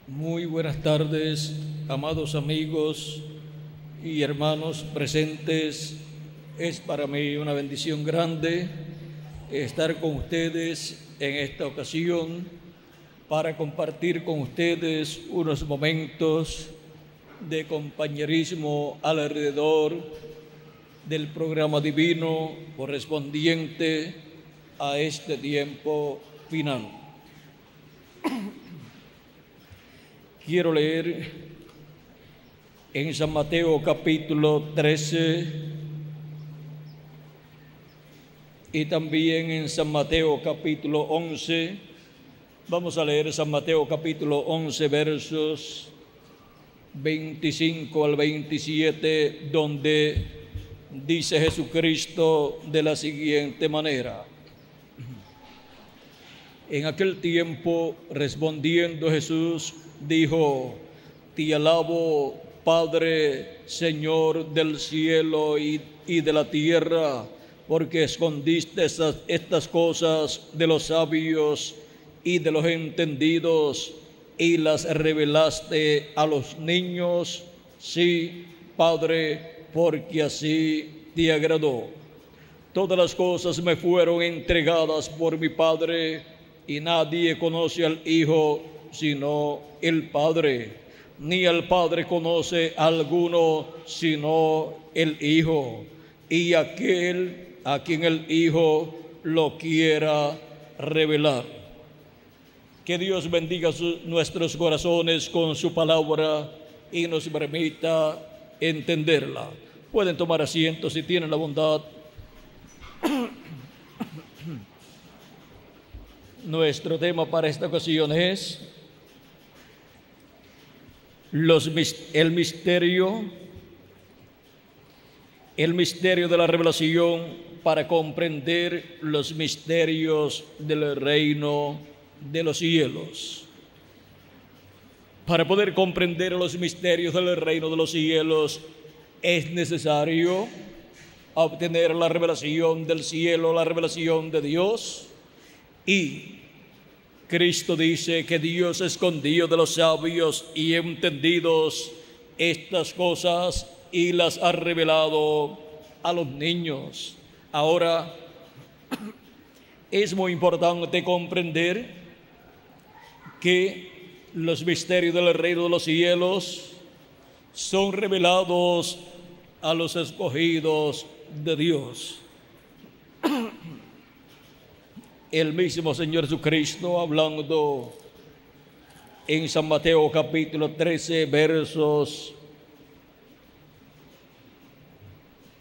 Muy buenas tardes, amados amigos y hermanos presentes. Es para mí una bendición grande estar con ustedes en esta ocasión para compartir con ustedes unos momentos de compañerismo alrededor del programa divino correspondiente a este tiempo final. Quiero leer en San Mateo capítulo 13 y también en San Mateo capítulo 11. Vamos a leer San Mateo capítulo 11 versos 25 al 27, donde dice Jesucristo de la siguiente manera: En aquel tiempo, respondiendo Jesús, dijo: Te alabo, Padre, Señor del cielo y de la tierra, porque escondiste estas cosas de los sabios y de los entendidos y las revelaste a los niños. Sí, Padre, porque así te agradó. Todas las cosas me fueron entregadas por mi Padre, y nadie conoce al Hijo sino el Padre, ni al Padre conoce a alguno sino el Hijo, y aquel a quien el Hijo lo quiera revelar. Que Dios bendiga nuestros corazones con su palabra y nos permita entenderla. Pueden tomar asiento si tienen la bondad. Nuestro tema para esta ocasión es el misterio de la revelación para comprender los misterios del reino de los cielos. Para poder comprender los misterios del reino de los cielos es necesario obtener la revelación del cielo, la revelación de Dios. Y Cristo dice que Dios escondió de los sabios y entendidos estas cosas y las ha revelado a los niños. Ahora, es muy importante comprender que los misterios del reino de los cielos son revelados a los escogidos de Dios. El mismo Señor Jesucristo, hablando en San Mateo capítulo 13 versos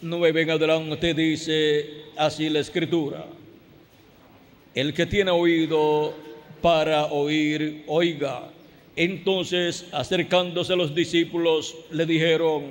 9 en adelante, dice así la Escritura: El que tiene oído para oír, oiga. Entonces, acercándose a los discípulos, le dijeron: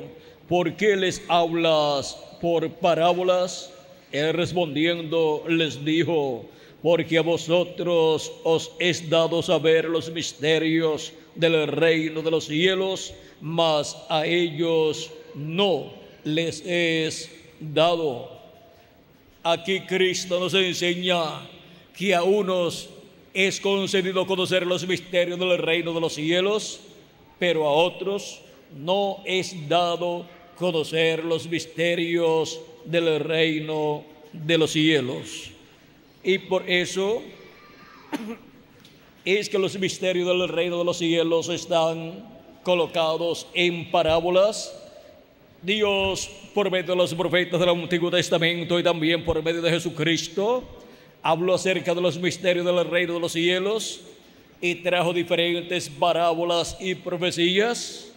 ¿Por qué les hablas por parábolas? Él respondiendo les dijo: Porque a vosotros os es dado saber los misterios del reino de los cielos, mas a ellos no les es dado. Aquí Cristo nos enseña que a unos es concedido conocer los misterios del reino de los cielos, pero a otros no es dado conocer los misterios del reino de los cielos. Y por eso es que los misterios del reino de los cielos están colocados en parábolas. Dios, por medio de los profetas del Antiguo Testamento y también por medio de Jesucristo, habló acerca de los misterios del reino de los cielos y trajo diferentes parábolas y profecías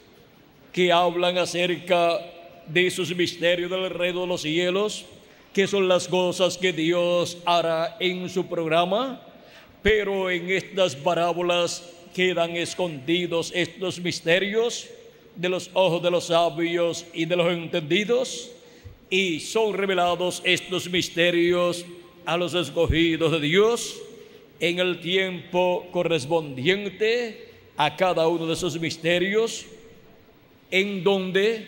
que hablan acerca de esos misterios del reino de los cielos, que son las cosas que Dios hará en su programa. Pero en estas parábolas quedan escondidos estos misterios de los ojos de los sabios y de los entendidos, y son revelados estos misterios a los escogidos de Dios en el tiempo correspondiente a cada uno de esos misterios, en donde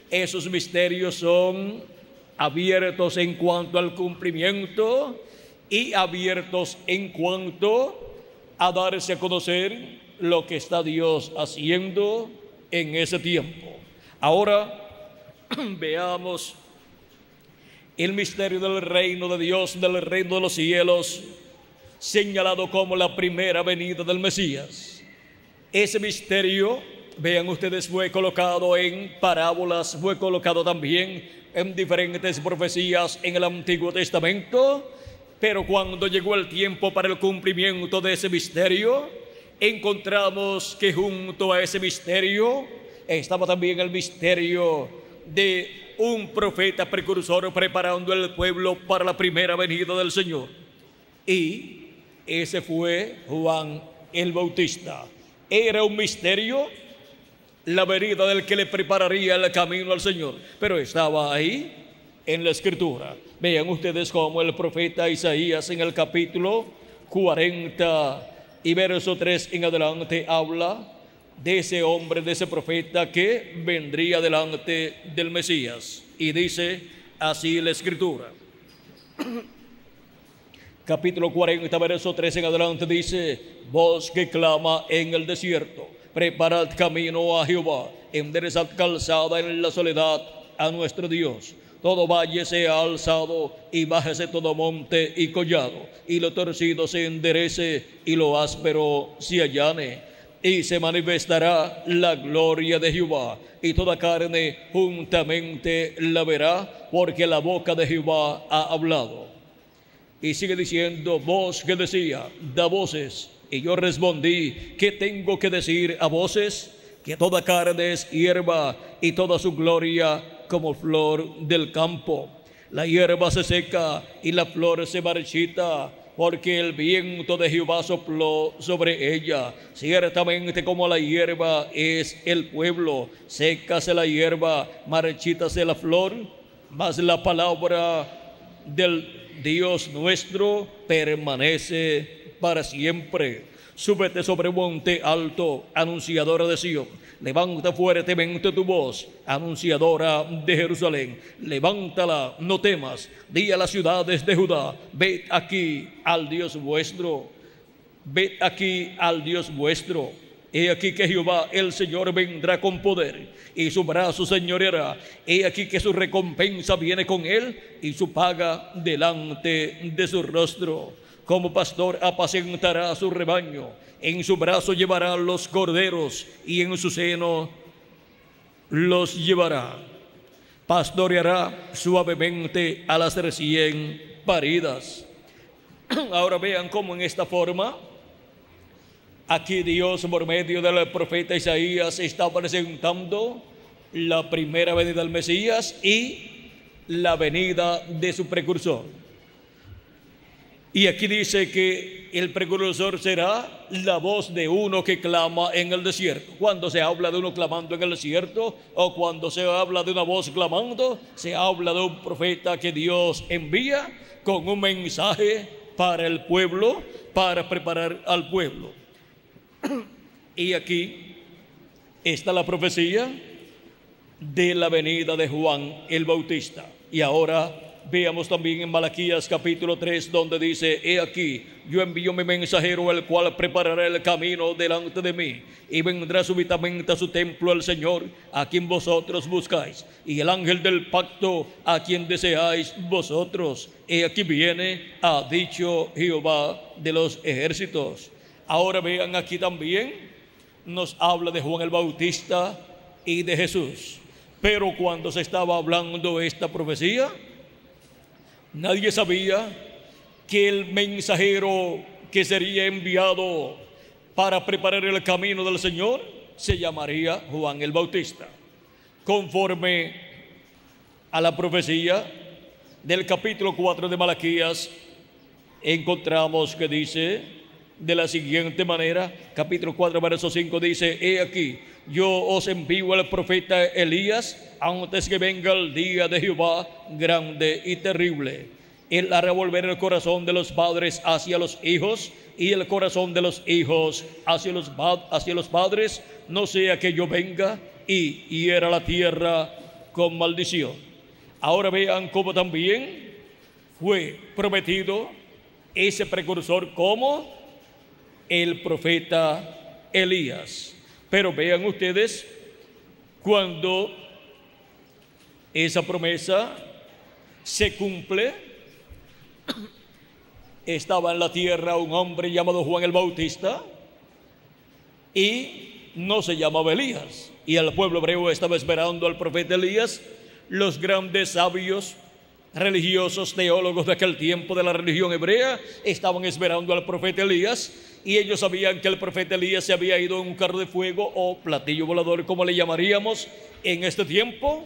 esos misterios son abiertos en cuanto al cumplimiento y abiertos en cuanto a darse a conocer lo que está Dios haciendo en ese tiempo. Ahora veamos el misterio del reino de Dios, del reino de los cielos, señalado como la primera venida del Mesías. Ese misterio, vean ustedes, fue colocado en parábolas, fue colocado también en diferentes profecías en el Antiguo Testamento, pero cuando llegó el tiempo para el cumplimiento de ese misterio, encontramos que junto a ese misterio estaba también el misterio de un profeta precursor preparando el pueblo para la primera venida del Señor. Y ese fue Juan el Bautista. Era un misterio la venida del que le prepararía el camino al Señor, pero estaba ahí en la Escritura. Vean ustedes cómo el profeta Isaías en el capítulo 40 y verso 3 en adelante habla de ese hombre, de ese profeta que vendría delante del Mesías. Y dice así la Escritura. Capítulo 40, verso 3 en adelante dice: voz que clama en el desierto, preparad camino a Jehová, enderezad calzada en la soledad a nuestro Dios. Todo valle sea alzado y bájese todo monte y collado, y lo torcido se enderece y lo áspero se allane. Y se manifestará la gloria de Jehová, y toda carne juntamente la verá, porque la boca de Jehová ha hablado. Y sigue diciendo: voz que decía, da voces. Y yo respondí: ¿qué tengo que decir a voces? Que toda carne es hierba, y toda su gloria como flor del campo. La hierba se seca y la flor se marchita, porque el viento de Jehová sopló sobre ella. Ciertamente como la hierba es el pueblo, sécase la hierba, marchítase la flor, mas la palabra del Dios nuestro permanece para siempre. Súbete sobre monte alto, anunciadora de Sion. Levanta fuertemente tu voz, anunciadora de Jerusalén. Levántala, no temas. Di a las ciudades de Judá: ved aquí al Dios vuestro. Ved aquí al Dios vuestro. He aquí que Jehová el Señor vendrá con poder, y su brazo señoreará. He aquí que su recompensa viene con él, y su paga delante de su rostro. Como pastor apacentará a su rebaño, en su brazo llevará los corderos, y en su seno los llevará. Pastoreará suavemente a las recién paridas. Ahora vean cómo en esta forma, aquí Dios por medio del profeta Isaías está presentando la primera venida del Mesías y la venida de su precursor. Y aquí dice que el precursor será la voz de uno que clama en el desierto. Cuando se habla de uno clamando en el desierto, o cuando se habla de una voz clamando, se habla de un profeta que Dios envía con un mensaje para el pueblo, para preparar al pueblo. Y aquí está la profecía de la venida de Juan el Bautista. Y ahora veamos también en Malaquías capítulo 3, donde dice: he aquí, yo envío mi mensajero, el cual preparará el camino delante de mí, y vendrá súbitamente a su templo el Señor, a quien vosotros buscáis, y el ángel del pacto, a quien deseáis vosotros. He aquí viene, ha dicho Jehová de los ejércitos. Ahora vean, aquí también nos habla de Juan el Bautista y de Jesús. Pero cuando se estaba hablando esta profecía, nadie sabía que el mensajero que sería enviado para preparar el camino del Señor se llamaría Juan el Bautista. Conforme a la profecía del capítulo 4 de Malaquías, encontramos que dice de la siguiente manera, capítulo 4, verso 5 dice: he aquí, yo os envío al profeta Elías antes que venga el día de Jehová grande y terrible. Él hará volver el corazón de los padres hacia los hijos, y el corazón de los hijos hacia los padres, no sea que yo venga y hiera la tierra con maldición. Ahora vean cómo también fue prometido ese precursor como el profeta Elías. Pero vean ustedes, cuando esa promesa se cumple, estaba en la tierra un hombre llamado Juan el Bautista y no se llamaba Elías. Y el pueblo hebreo estaba esperando al profeta Elías. Los grandes sabios religiosos, teólogos de aquel tiempo de la religión hebrea, estaban esperando al profeta Elías, y ellos sabían que el profeta Elías se había ido en un carro de fuego o platillo volador, como le llamaríamos en este tiempo.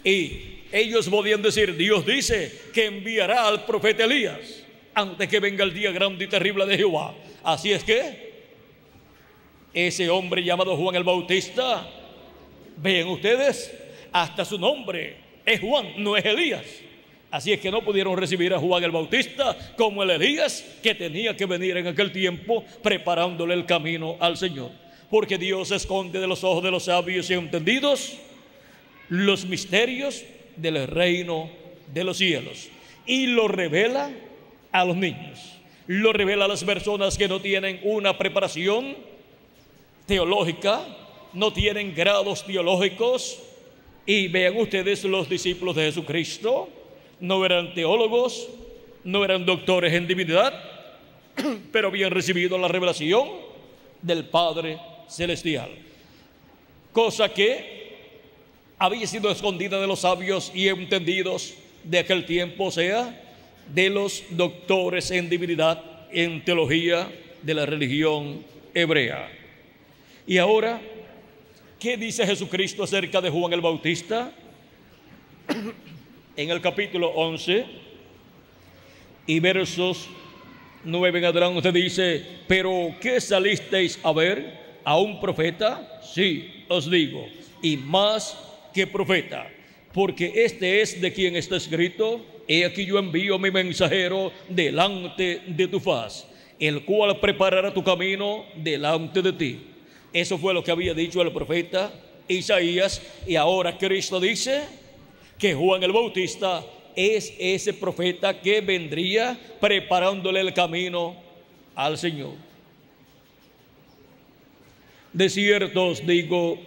Y ellos podían decir: Dios dice que enviará al profeta Elías antes que venga el día grande y terrible de Jehová. Así es que ese hombre llamado Juan el Bautista, ven ustedes, hasta su nombre es Juan, no es Elías. Así es que no pudieron recibir a Juan el Bautista como el Elías que tenía que venir en aquel tiempo, preparándole el camino al Señor. Porque Dios esconde de los ojos de los sabios y entendidos los misterios del reino de los cielos, y lo revela a los niños, lo revela a las personas que no tienen una preparación teológica, no tienen grados teológicos. Y vean ustedes, los discípulos de Jesucristo no eran teólogos, no eran doctores en divinidad, pero habían recibido la revelación del Padre Celestial, cosa que había sido escondida de los sabios y entendidos de aquel tiempo, o sea, de los doctores en divinidad, en teología de la religión hebrea. Y ahora, ¿qué dice Jesucristo acerca de Juan el Bautista? En el capítulo 11 y versos 9 en adelante dice: ¿pero qué salisteis a ver? ¿A un profeta? Sí, os digo, y más que profeta, porque este es de quien está escrito: he aquí yo envío mi mensajero delante de tu faz, el cual preparará tu camino delante de ti. Eso fue lo que había dicho el profeta Isaías, y ahora Cristo dice que Juan el Bautista es ese profeta que vendría preparándole el camino al Señor. De cierto os digo,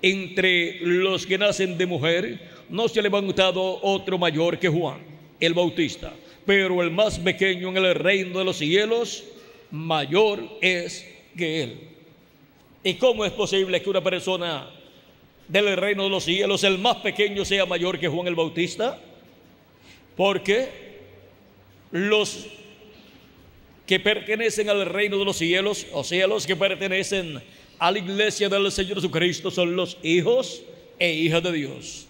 entre los que nacen de mujer no se ha levantado otro mayor que Juan el Bautista, pero el más pequeño en el reino de los cielos mayor es que él. ¿Y cómo es posible que una persona del reino de los cielos, el más pequeño, sea mayor que Juan el Bautista? Porque los que pertenecen al reino de los cielos, o sea, los que pertenecen a la iglesia del Señor Jesucristo, son los hijos e hijas de Dios.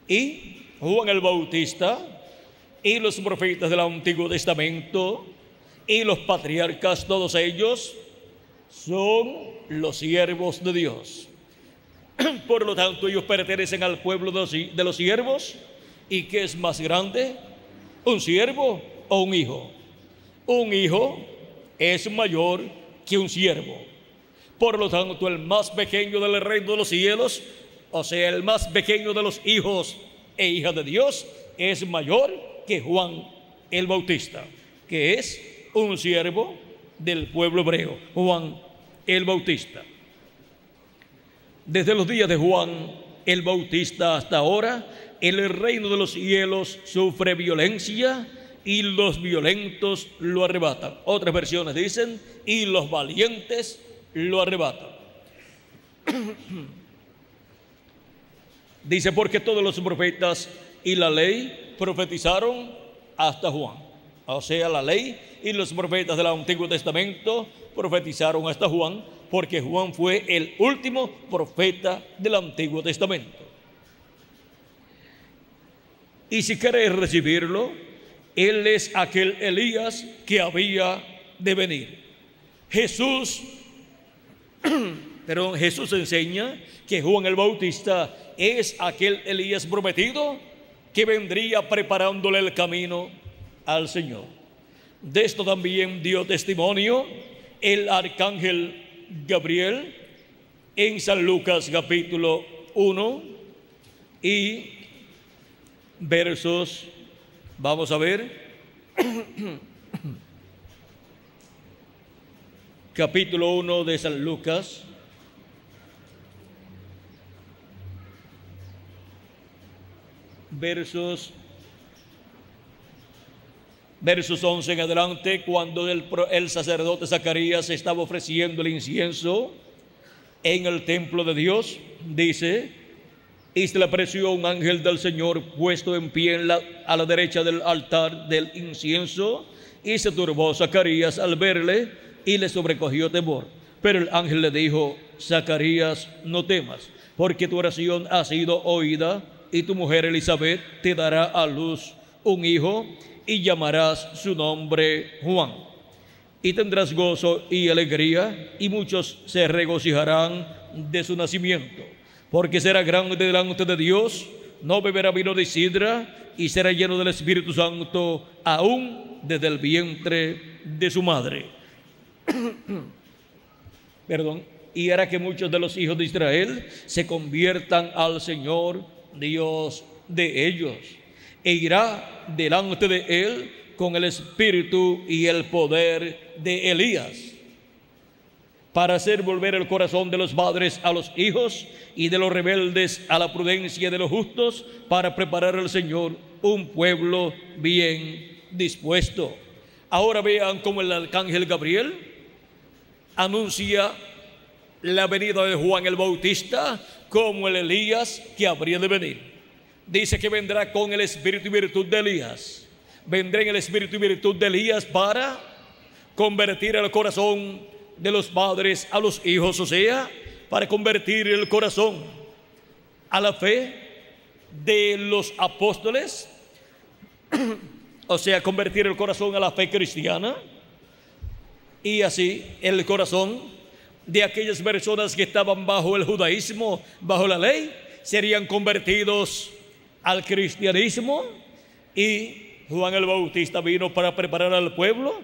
Y Juan el Bautista y los profetas del Antiguo Testamento y los patriarcas, todos ellos son los siervos de Dios. Por lo tanto, ellos pertenecen al pueblo de los siervos. ¿Y qué es más grande? ¿Un siervo o un hijo? Un hijo es mayor que un siervo. Por lo tanto, el más pequeño del reino de los cielos, o sea, el más pequeño de los hijos e hijas de Dios, es mayor que Juan el Bautista, que es un siervo del pueblo hebreo, Juan el Bautista. Desde los días de Juan el Bautista hasta ahora, el reino de los cielos sufre violencia y los violentos lo arrebatan. Otras versiones dicen: y los valientes lo arrebatan. Dice: porque todos los profetas y la ley profetizaron hasta Juan. O sea, la ley y los profetas del Antiguo Testamento profetizaron hasta Juan, porque Juan fue el último profeta del Antiguo Testamento. Y si queréis recibirlo, él es aquel Elías que había de venir. Jesús enseña que Juan el Bautista es aquel Elías prometido que vendría preparándole el camino al Señor. De esto también dio testimonio el arcángel Gabriel en San Lucas capítulo 1 y versos, vamos a ver, capítulo 1 de San Lucas, versos 11 en adelante, cuando el sacerdote Zacarías estaba ofreciendo el incienso en el templo de Dios, dice: y se le apareció un ángel del Señor puesto en pie a la derecha del altar del incienso, y se turbó Zacarías al verle y le sobrecogió temor. Pero el ángel le dijo: Zacarías, no temas, porque tu oración ha sido oída, y tu mujer Elizabeth te dará a luz un hijo, y llamarás su nombre Juan. Y tendrás gozo y alegría, y muchos se regocijarán de su nacimiento, porque será grande delante de Dios, no beberá vino de sidra, y será lleno del Espíritu Santo aún desde el vientre de su madre. Perdón. Y hará que muchos de los hijos de Israel se conviertan al Señor Dios de ellos, e irá delante de él con el espíritu y el poder de Elías, para hacer volver el corazón de los padres a los hijos, y de los rebeldes a la prudencia de los justos, para preparar al Señor un pueblo bien dispuesto. Ahora vean cómo el arcángel Gabriel anuncia la venida de Juan el Bautista como el Elías que habría de venir. Dice que vendrá con el espíritu y virtud de Elías. Vendrá en el espíritu y virtud de Elías para convertir el corazón de los padres a los hijos, o sea, para convertir el corazón a la fe de los apóstoles, o sea, convertir el corazón a la fe cristiana, y así el corazón de aquellas personas que estaban bajo el judaísmo, bajo la ley, serían convertidos al cristianismo. Y Juan el Bautista vino para preparar al pueblo,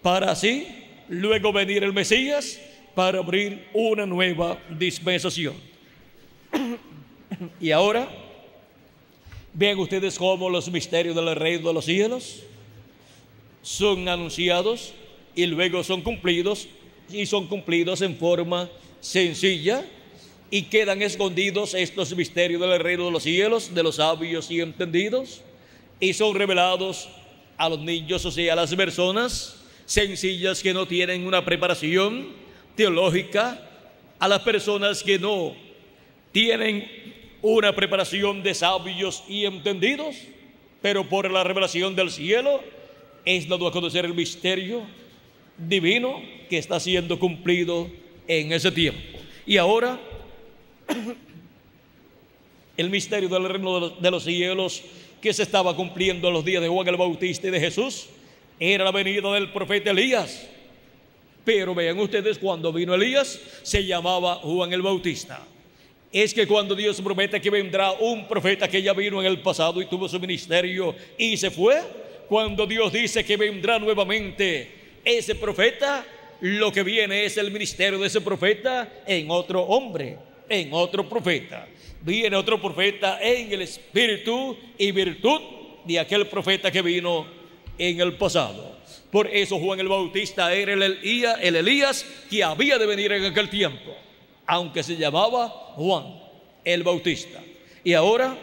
para así luego venir el Mesías, para abrir una nueva dispensación. Y ahora vean ustedes cómo los misterios del reino de los cielos son anunciados y luego son cumplidos, y son cumplidos en forma sencilla, y quedan escondidos estos misterios del reino de los cielos de los sabios y entendidos, y son revelados a los niños, o sea, a las personas sencillas que no tienen una preparación teológica, a las personas que no tienen una preparación de sabios y entendidos, pero por la revelación del cielo es dado a conocer el misterio divino que está siendo cumplido en ese tiempo. Y ahora el misterio del reino de los cielos que se estaba cumpliendo en los días de Juan el Bautista y de Jesús era la venida del profeta Elías. Pero vean ustedes, cuando vino Elías se llamaba Juan el Bautista. Es que cuando Dios promete que vendrá un profeta que ya vino en el pasado y tuvo su ministerio y se fue, cuando Dios dice que vendrá nuevamente ese profeta, lo que viene es el ministerio de ese profeta en otro hombre, en otro profeta. Viene otro profeta en el espíritu y virtud de aquel profeta que vino en el pasado. Por eso Juan el Bautista era el Elías que había de venir en aquel tiempo, aunque se llamaba Juan el Bautista. Y ahora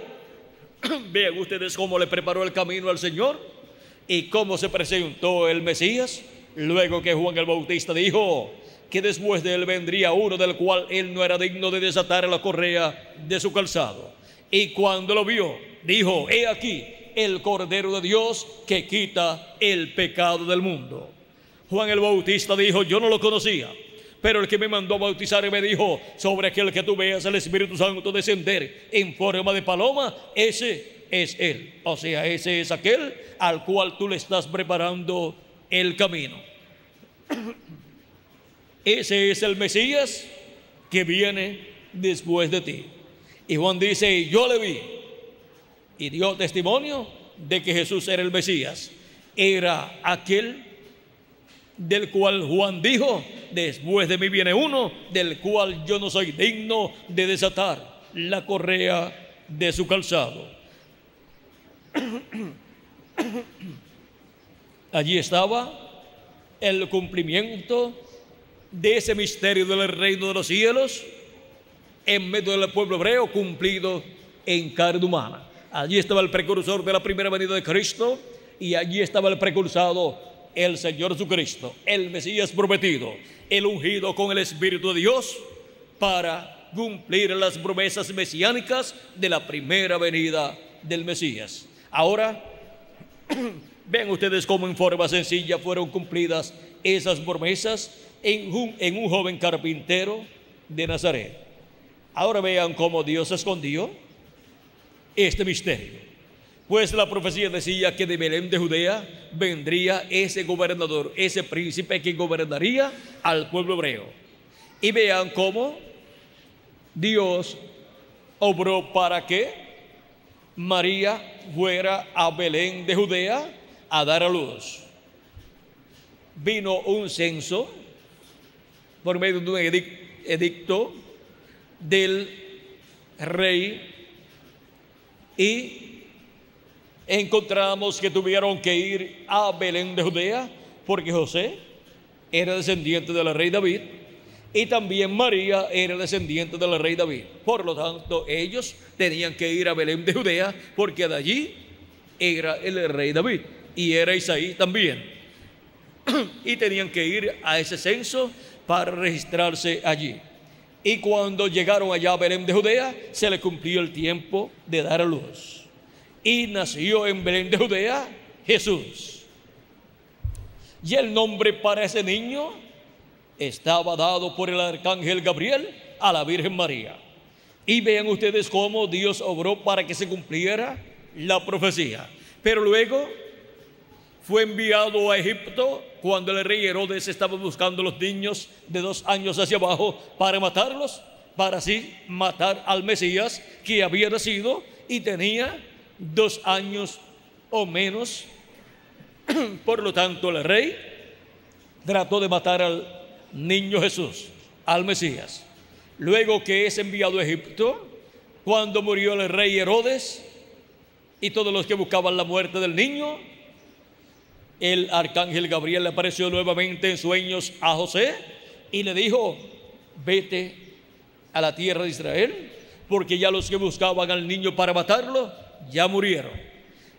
vean ustedes cómo le preparó el camino al Señor y cómo se presentó el Mesías. Luego que Juan el Bautista dijo que después de él vendría uno del cual él no era digno de desatar la correa de su calzado. Y cuando lo vio, dijo: he aquí el Cordero de Dios que quita el pecado del mundo. Juan el Bautista dijo: yo no lo conocía, pero el que me mandó a bautizar me dijo: sobre aquel que tú veas el Espíritu Santo descender en forma de paloma, ese es él. O sea, ese es aquel al cual tú le estás preparando el camino. Ese es el Mesías que viene después de ti. Y Juan dice: yo le vi, y dio testimonio de que Jesús era el Mesías. Era aquel del cual Juan dijo: después de mí viene uno del cual yo no soy digno de desatar la correa de su calzado. Allí estaba el cumplimiento de ese misterio del reino de los cielos en medio del pueblo hebreo cumplido en carne humana. Allí estaba el precursor de la primera venida de Cristo, y allí estaba el precursado, el Señor Jesucristo, el Mesías prometido, el ungido con el Espíritu de Dios para cumplir las promesas mesiánicas de la primera venida del Mesías. Ahora, vean ustedes cómo en forma sencilla fueron cumplidas esas promesas en un joven carpintero de Nazaret. Ahora vean cómo Dios escondió este misterio. Pues la profecía decía que de Belén de Judea vendría ese gobernador, ese príncipe que gobernaría al pueblo hebreo. Y vean cómo Dios obró para que María fuera a Belén de Judea a dar a luz. Vino un censo por medio de un edicto del rey, y encontramos que tuvieron que ir a Belén de Judea porque José era descendiente del rey David y también María era descendiente del rey David. Por lo tanto, ellos tenían que ir a Belén de Judea porque de allí era el rey David y era Isaí también. Y tenían que ir a ese censo para registrarse allí. Y cuando llegaron allá a Belén de Judea, se le cumplió el tiempo de dar a luz. Y nació en Belén de Judea Jesús. Y el nombre para ese niño estaba dado por el arcángel Gabriel a la Virgen María. Y vean ustedes cómo Dios obró para que se cumpliera la profecía. Pero luego fue enviado a Egipto cuando el rey Herodes estaba buscando a los niños de 2 años hacia abajo para matarlos, para así matar al Mesías que había nacido y tenía 2 años o menos. Por lo tanto, el rey trató de matar al niño Jesús, al Mesías. Luego que es enviado a Egipto, cuando murió el rey Herodes y todos los que buscaban la muerte del niño, el arcángel Gabriel le apareció nuevamente en sueños a José y le dijo: vete a la tierra de Israel, porque ya los que buscaban al niño para matarlo ya murieron.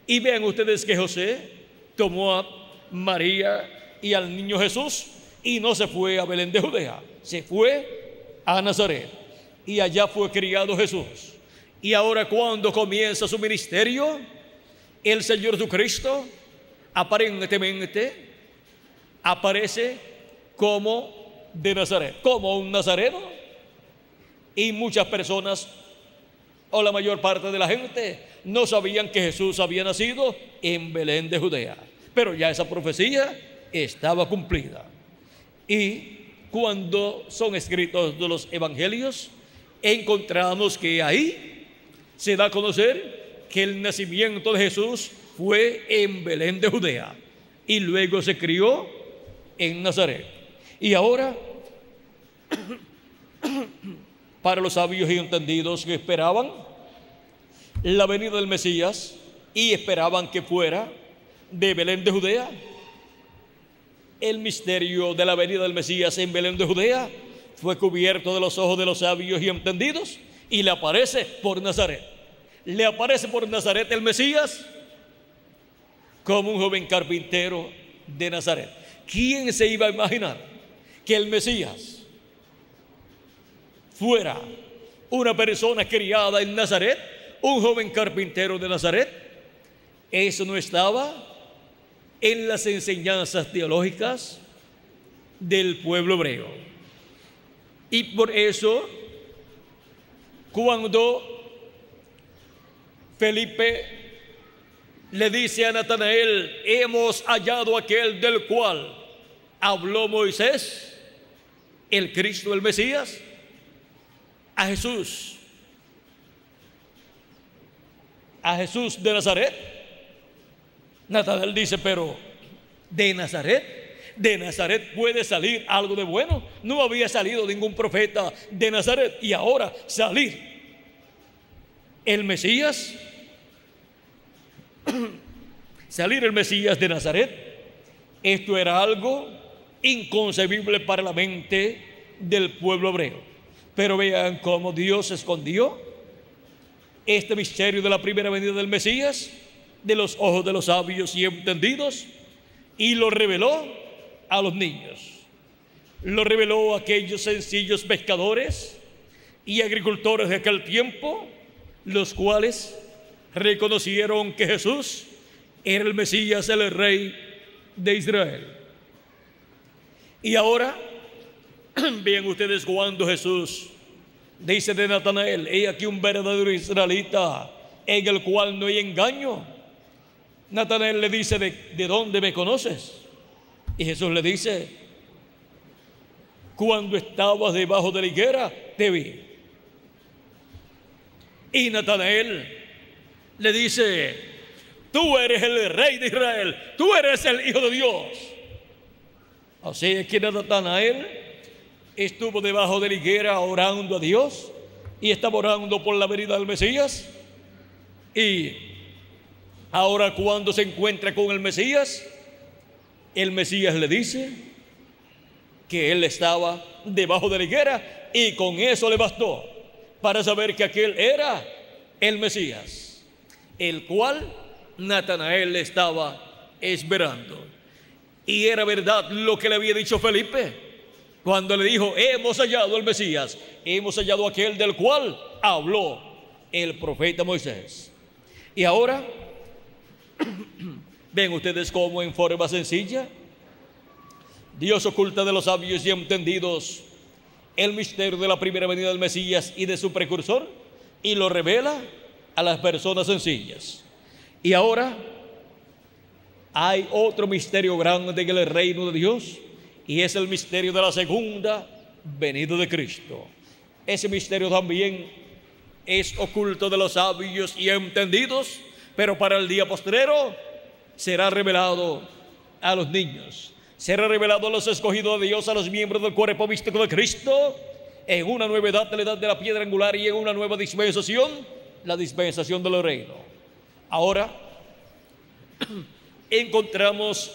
Y vean ustedes que José tomó a María y al niño Jesús y no se fue a Belén de Judea, se fue a Nazaret y allá fue criado Jesús. Y ahora, cuando comienza su ministerio, el Señor Jesucristo aparentemente aparece como de Nazaret, como un nazareno, y muchas personas, o la mayor parte de la gente, no sabían que Jesús había nacido en Belén de Judea, pero ya esa profecía estaba cumplida. Y cuando son escritos de los evangelios, encontramos que ahí se da a conocer que el nacimiento de Jesús fue en Belén de Judea y luego se crió en Nazaret. Y ahora, para los sabios y entendidos que esperaban la venida del Mesías y esperaban que fuera de Belén de Judea, el misterio de la venida del Mesías en Belén de Judea fue cubierto de los ojos de los sabios y entendidos y le aparece por Nazaret. Le aparece por Nazaret el Mesías como un joven carpintero de Nazaret. ¿Quién se iba a imaginar que el Mesías fuera una persona criada en Nazaret, un joven carpintero de Nazaret? Eso no estaba en las enseñanzas teológicas del pueblo hebreo. Y por eso, cuando Felipe le dice a Natanael: hemos hallado aquel del cual habló Moisés, el Cristo, el Mesías, a Jesús de Nazaret. Natanael dice: pero ¿de Nazaret puede salir algo de bueno? No había salido ningún profeta de Nazaret, y ahora salir el Mesías. Salir el Mesías de Nazaret, esto era algo inconcebible para la mente del pueblo hebreo. Pero vean cómo Dios escondió este misterio de la primera venida del Mesías de los ojos de los sabios y entendidos, y lo reveló a los niños. Lo reveló a aquellos sencillos pescadores y agricultores de aquel tiempo, los cuales reconocieron que Jesús era el Mesías, el Rey de Israel. Y ahora vean ustedes cuando Jesús dice de Natanael: he aquí un verdadero israelita en el cual no hay engaño. Natanael le dice: ¿de dónde me conoces? Y Jesús le dice: cuando estabas debajo de la higuera te vi. Y Natanael le dice: tú eres el Rey de Israel, tú eres el Hijo de Dios. Así es que Natanael estuvo debajo de la higuera orando a Dios, y estaba orando por la venida del Mesías. Y ahora, cuando se encuentra con el Mesías le dice que él estaba debajo de la higuera, y con eso le bastó para saber que aquel era el Mesías, el cual Natanael estaba esperando. Y era verdad lo que le había dicho Felipe cuando le dijo: hemos hallado el Mesías, hemos hallado aquel del cual habló el profeta Moisés. Y ahora ven ustedes cómo, en forma sencilla, Dios oculta de los sabios y entendidos el misterio de la primera venida del Mesías y de su precursor, y lo revela a las personas sencillas. Y ahora hay otro misterio grande en el reino de Dios, y es el misterio de la segunda venida de Cristo. Ese misterio también es oculto de los sabios y entendidos, pero para el día postrero será revelado a los niños, será revelado a los escogidos de Dios, a los miembros del cuerpo místico de Cristo, en una nueva edad, la edad de la piedra angular, y en una nueva dispensación, la dispensación del reino. Ahora encontramos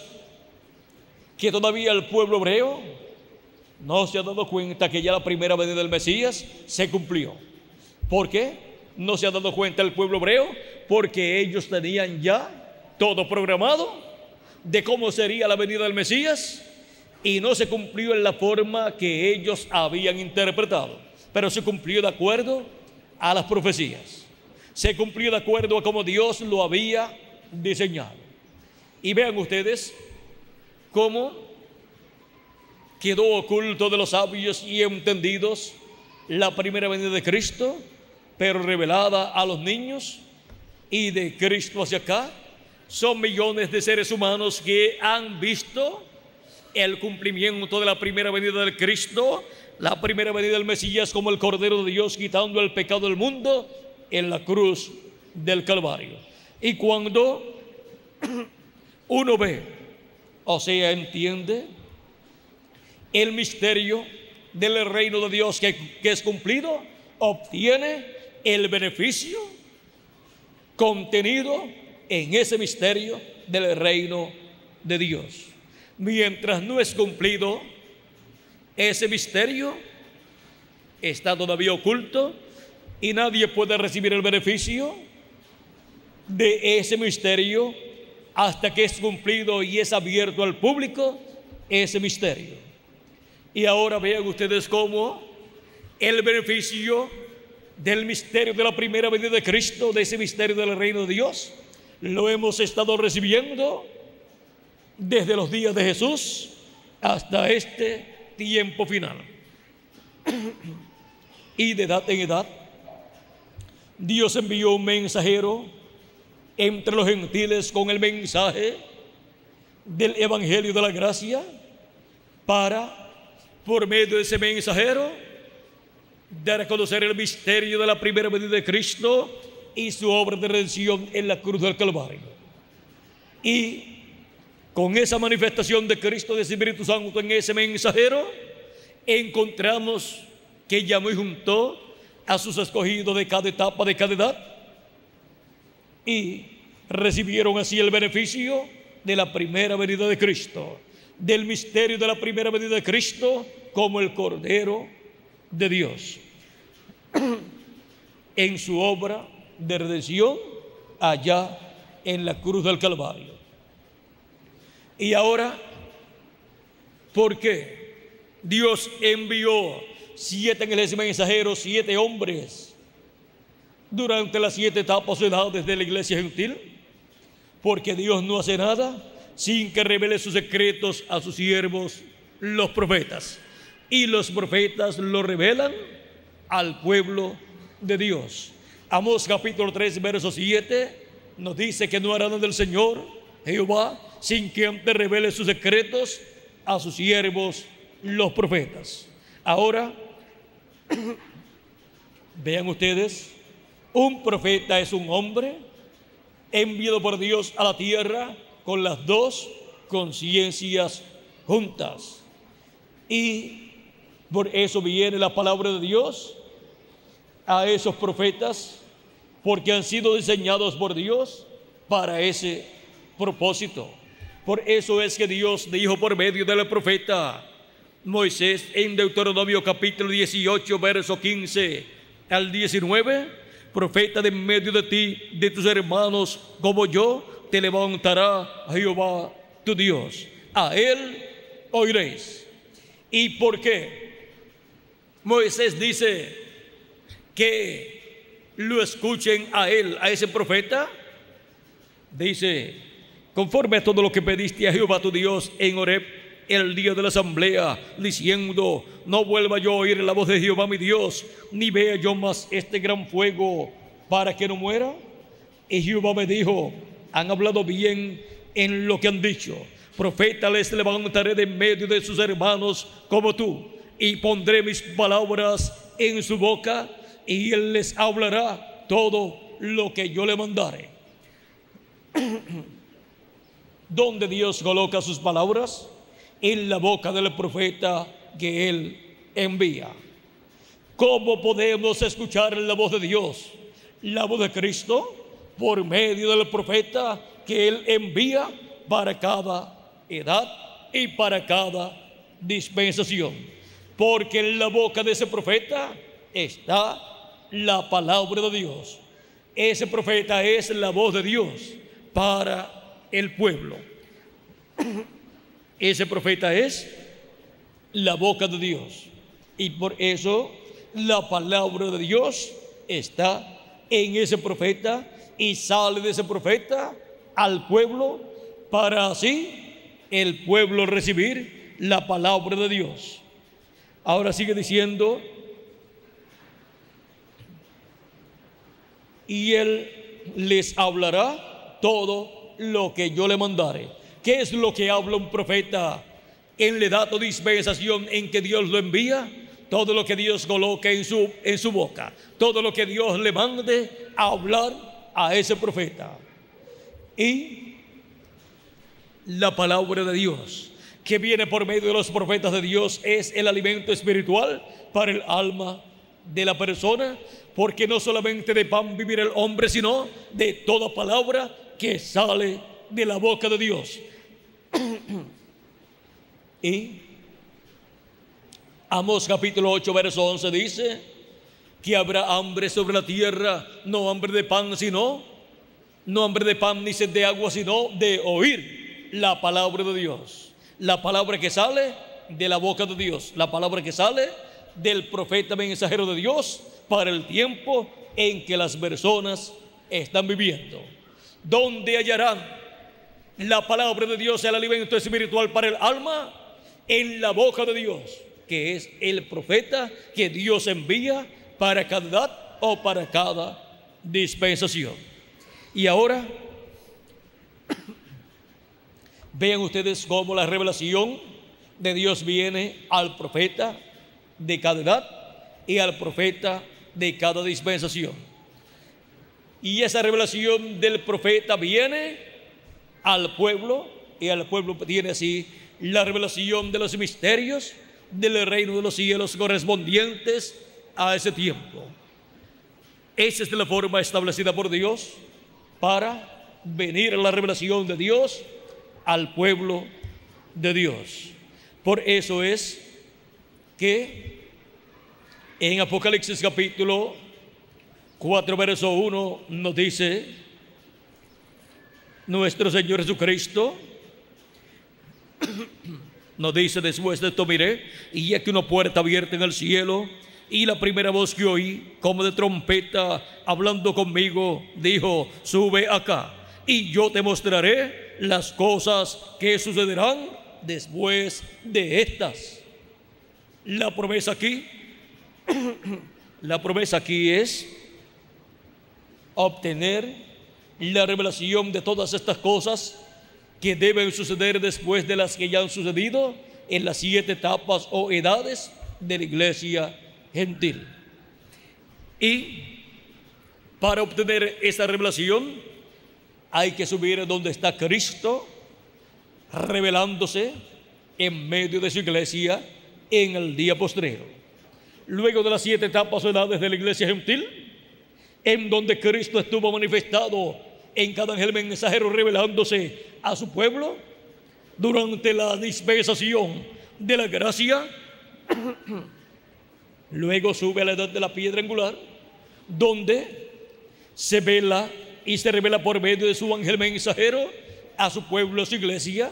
que todavía el pueblo hebreo no se ha dado cuenta que ya la primera venida del Mesías se cumplió. ¿Por qué no se ha dado cuenta el pueblo hebreo? Porque ellos tenían ya todo programado de cómo sería la venida del Mesías, y no se cumplió en la forma que ellos habían interpretado, pero se cumplió de acuerdo a las profecías, se cumplió de acuerdo a cómo Dios lo había diseñado. Y vean ustedes cómo quedó oculto de los sabios y entendidos la primera venida de Cristo, pero revelada a los niños. Y de Cristo hacia acá son millones de seres humanos que han visto el cumplimiento de la primera venida del Cristo, la primera venida del Mesías, como el Cordero de Dios quitando el pecado del mundo en la cruz del Calvario. Y cuando uno ve, o sea, entiende el misterio del reino de Dios que es cumplido, obtiene el beneficio contenido en ese misterio del reino de Dios. Mientras no es cumplido, ese misterio está todavía oculto, y nadie puede recibir el beneficio de ese misterio hasta que es cumplido y es abierto al público ese misterio. Y ahora vean ustedes cómo el beneficio del misterio de la primera venida de Cristo, de ese misterio del reino de Dios, lo hemos estado recibiendo desde los días de Jesús hasta este tiempo final. Y de edad en edad, Dios envió un mensajero entre los gentiles con el mensaje del evangelio de la gracia, para, por medio de ese mensajero, dar a conocer el misterio de la primera venida de Cristo y su obra de redención en la cruz del Calvario. Y con esa manifestación de Cristo, de Espíritu Santo en ese mensajero, encontramos que llamó y juntó a sus escogidos de cada etapa, de cada edad, y recibieron así el beneficio de la primera venida de Cristo. del misterio de la primera venida de Cristo como el Cordero de Dios en su obra de redención allá en la cruz del Calvario. Y ahora, ¿por qué Dios envió 7 ángeles mensajeros, 7 hombres durante las 7 etapas o edades de la iglesia gentil? Porque Dios no hace nada sin que revele sus secretos a sus siervos, los profetas. Y los profetas lo revelan al pueblo de Dios. Amós capítulo 3, verso 7 nos dice que no hará nada del Señor Jehová sin que antes revele sus secretos a sus siervos, los profetas. Ahora, vean ustedes, un profeta es un hombre enviado por Dios a la tierra con las 2 conciencias juntas. Y por eso viene la palabra de Dios a esos profetas, porque han sido diseñados por Dios para ese propósito. Por eso es que Dios dijo por medio del profeta Moisés en Deuteronomio capítulo 18, verso 15 al 19: profeta de en medio de ti, de tus hermanos como yo, te levantará Jehová tu Dios. A él oiréis. ¿Y por qué Moisés dice que lo escuchen a él, a ese profeta? Dice: conforme a todo lo que pediste a Jehová tu Dios en Horeb el día de la asamblea, diciendo: no vuelva yo a oír la voz de Jehová mi Dios, ni vea yo más este gran fuego, para que no muera. Y Jehová me dijo: han hablado bien en lo que han dicho. Profeta les levantaré de en medio de sus hermanos como tú, y pondré mis palabras en su boca, y él les hablará todo lo que yo le mandare. ¿Dónde Dios coloca sus palabras? En la boca del profeta que él envía. ¿Cómo podemos escuchar la voz de Dios, la voz de Cristo? Por medio del profeta que él envía para cada edad y para cada dispensación. Porque en la boca de ese profeta está la palabra de Dios. Ese profeta es la voz de Dios para el pueblo. Ese profeta es la boca de Dios. Y por eso la palabra de Dios está en ese profeta y sale de ese profeta al pueblo, para así el pueblo recibir la palabra de Dios. Ahora sigue diciendo: y él les hablará todo lo que yo le mandare. ¿Qué es lo que habla un profeta en la edad o dispensación en que Dios lo envía? Todo lo que Dios coloca en su boca, todo lo que Dios le mande a hablar a ese profeta. Y la palabra de Dios que viene por medio de los profetas de Dios es el alimento espiritual para el alma de la persona, porque no solamente de pan vivirá el hombre, sino de toda palabra que sale de la boca de Dios. Y Amós capítulo 8, verso 11 dice que habrá hambre sobre la tierra, no hambre de pan, sino, no hambre de pan ni sed de agua, sino de oír la palabra de Dios. La palabra que sale de la boca de Dios, la palabra que sale del profeta mensajero de Dios para el tiempo en que las personas están viviendo. ¿Dónde hallarán la palabra de Dios, el alimento espiritual para el alma? En la boca de Dios, que es el profeta que Dios envía para cada edad o para cada dispensación. Y ahora vean ustedes cómo la revelación de Dios viene al profeta de cada edad y al profeta de cada dispensación. Y esa revelación del profeta viene al pueblo, y al pueblo tiene así la revelación de los misterios del reino de los cielos correspondientes a ese tiempo. Esa es la forma establecida por Dios para venir a la revelación de Dios al pueblo de Dios. Por eso es que en Apocalipsis capítulo 4, verso 1 nos dice nuestro Señor Jesucristo, nos dice: después de esto miré, y aquí una puerta abierta en el cielo, y la primera voz que oí, como de trompeta, hablando conmigo, dijo: sube acá, y yo te mostraré las cosas que sucederán después de estas. La promesa aquí es obtener la revelación de todas estas cosas que deben suceder después de las que ya han sucedido en las 7 etapas o edades de la iglesia gentil. Y para obtener esa revelación hay que subir donde está Cristo, revelándose en medio de su iglesia en el día postrero. Luego de las 7 etapas o edades de la iglesia gentil, en donde Cristo estuvo manifestado en cada ángel mensajero, revelándose a su pueblo durante la dispensación de la gracia, luego sube a la edad de la piedra angular, donde se vela y se revela por medio de su ángel mensajero a su pueblo, a su iglesia,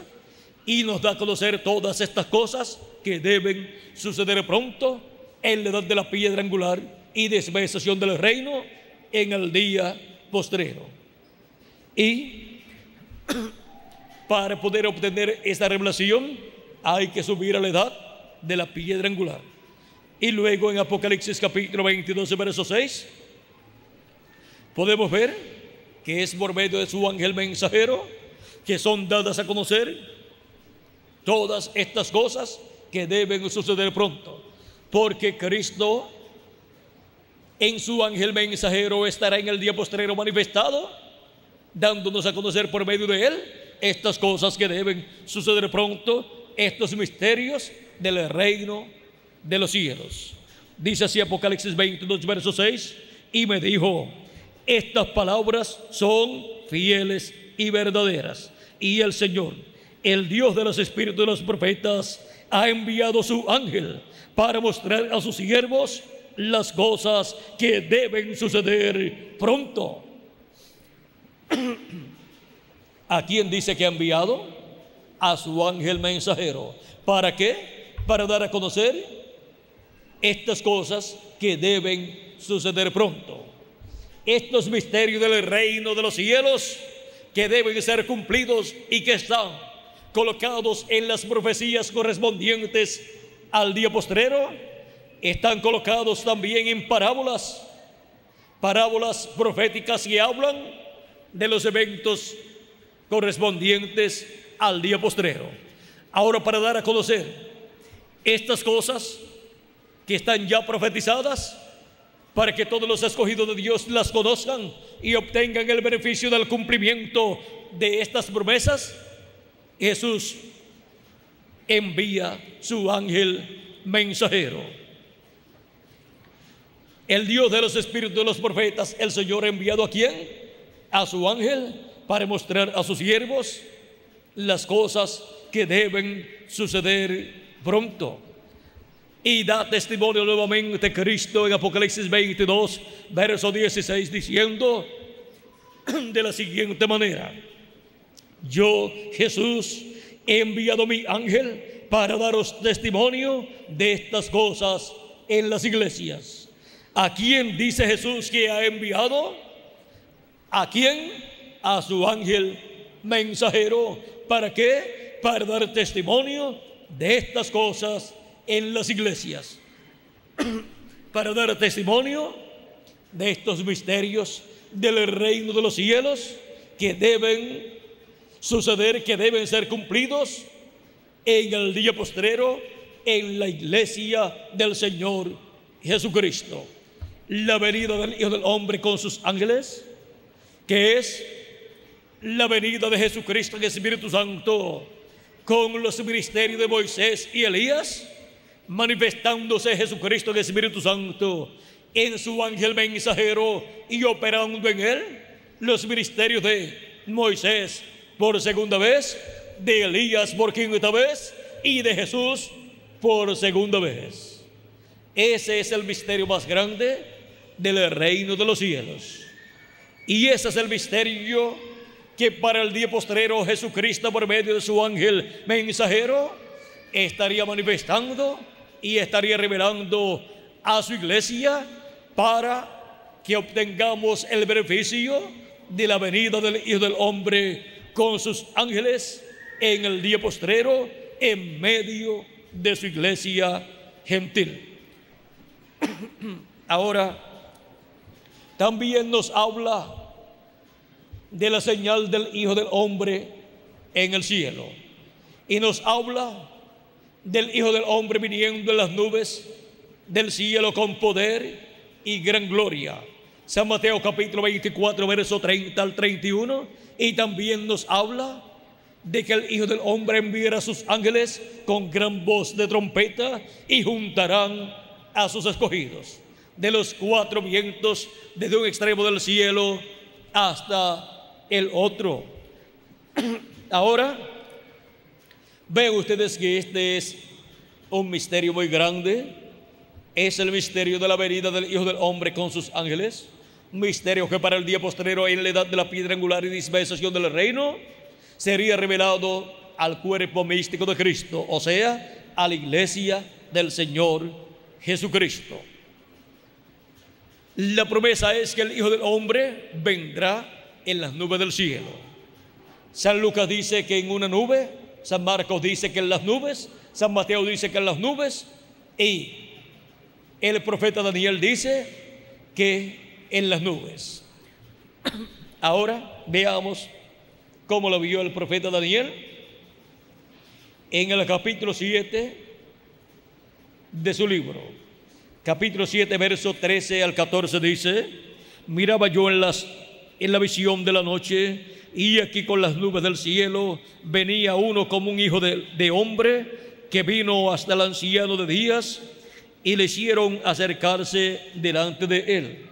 y nos da a conocer todas estas cosas que deben suceder pronto en la edad de la piedra angular y dispensación del reino en el día postrero. Y para poder obtener esta revelación hay que subir a la edad de la piedra angular. Y luego en Apocalipsis capítulo 22, verso 6, podemos ver que es por medio de su ángel mensajero que son dadas a conocer todas estas cosas que deben suceder pronto, porque Cristo en su ángel mensajero estará en el día postrero manifestado, dándonos a conocer por medio de él estas cosas que deben suceder pronto, estos misterios del reino de los cielos. Dice así Apocalipsis 22, verso 6: y me dijo: estas palabras son fieles y verdaderas, y el Señor, el Dios de los espíritus de los profetas, ha enviado su ángel para mostrar a sus siervos las cosas que deben suceder pronto. ¿A quién dice que ha enviado? A su ángel mensajero. ¿Para qué? Para dar a conocer estas cosas que deben suceder pronto. Estos misterios del reino de los cielos que deben ser cumplidos y que están colocados en las profecías correspondientes al día postrero, están colocados también en parábolas proféticas que hablan de los eventos correspondientes al día postrero. Ahora, para dar a conocer estas cosas que están ya profetizadas, para que todos los escogidos de Dios las conozcan y obtengan el beneficio del cumplimiento de estas promesas, Jesús envía su ángel mensajero. El Dios de los espíritus de los profetas, el Señor, ha enviado ¿a quién? A su ángel para mostrar a sus siervos las cosas que deben suceder pronto. Y da testimonio nuevamente Cristo en Apocalipsis 22, verso 16, diciendo de la siguiente manera: yo, Jesús, he enviado mi ángel para daros testimonio de estas cosas en las iglesias. ¿A quién dice Jesús que ha enviado? ¿A quién? A su ángel mensajero. ¿Para qué? Para dar testimonio de estas cosas en las iglesias. Para dar testimonio de estos misterios del reino de los cielos que deben suceder, que deben ser cumplidos en el día postrero en la iglesia del Señor Jesucristo. La venida del Hijo del Hombre con sus ángeles, que es la venida de Jesucristo en el Espíritu Santo con los ministerios de Moisés y Elías, manifestándose Jesucristo en el Espíritu Santo en su ángel mensajero y operando en él los ministerios de Moisés por segunda vez, de Elías por quinta vez y de Jesús por segunda vez. Ese es el misterio más grande del reino de los cielos. Y ese es el misterio que para el día postrero Jesucristo, por medio de su ángel mensajero, estaría manifestando y estaría revelando a su iglesia para que obtengamos el beneficio de la venida del Hijo del Hombre con sus ángeles en el día postrero en medio de su iglesia gentil. Ahora, también nos habla de la señal del Hijo del Hombre en el cielo, y nos habla del Hijo del Hombre viniendo en las nubes del cielo con poder y gran gloria. San Mateo capítulo 24, verso 30 al 31. Y también nos habla de que el Hijo del Hombre enviará a sus ángeles con gran voz de trompeta y juntarán a sus escogidos de los cuatro vientos, desde un extremo del cielo hasta el otro. Ahora, ven ustedes que este es un misterio muy grande. Es el misterio de la venida del Hijo del Hombre con sus ángeles. Un misterio que para el día postrero, en la edad de la piedra angular y dispensación del reino, sería revelado al cuerpo místico de Cristo, o sea, a la iglesia del Señor Jesucristo. La promesa es que el Hijo del Hombre vendrá en las nubes del cielo. San Lucas dice que en una nube, San Marcos dice que en las nubes, San Mateo dice que en las nubes, y el profeta Daniel dice que en las nubes. Ahora veamos cómo lo vio el profeta Daniel en el capítulo 7 de su libro. Capítulo 7, verso 13 al 14 dice: miraba yo en la visión de la noche, y aquí con las nubes del cielo venía uno como un hijo de hombre, que vino hasta el anciano de días, y le hicieron acercarse delante de él.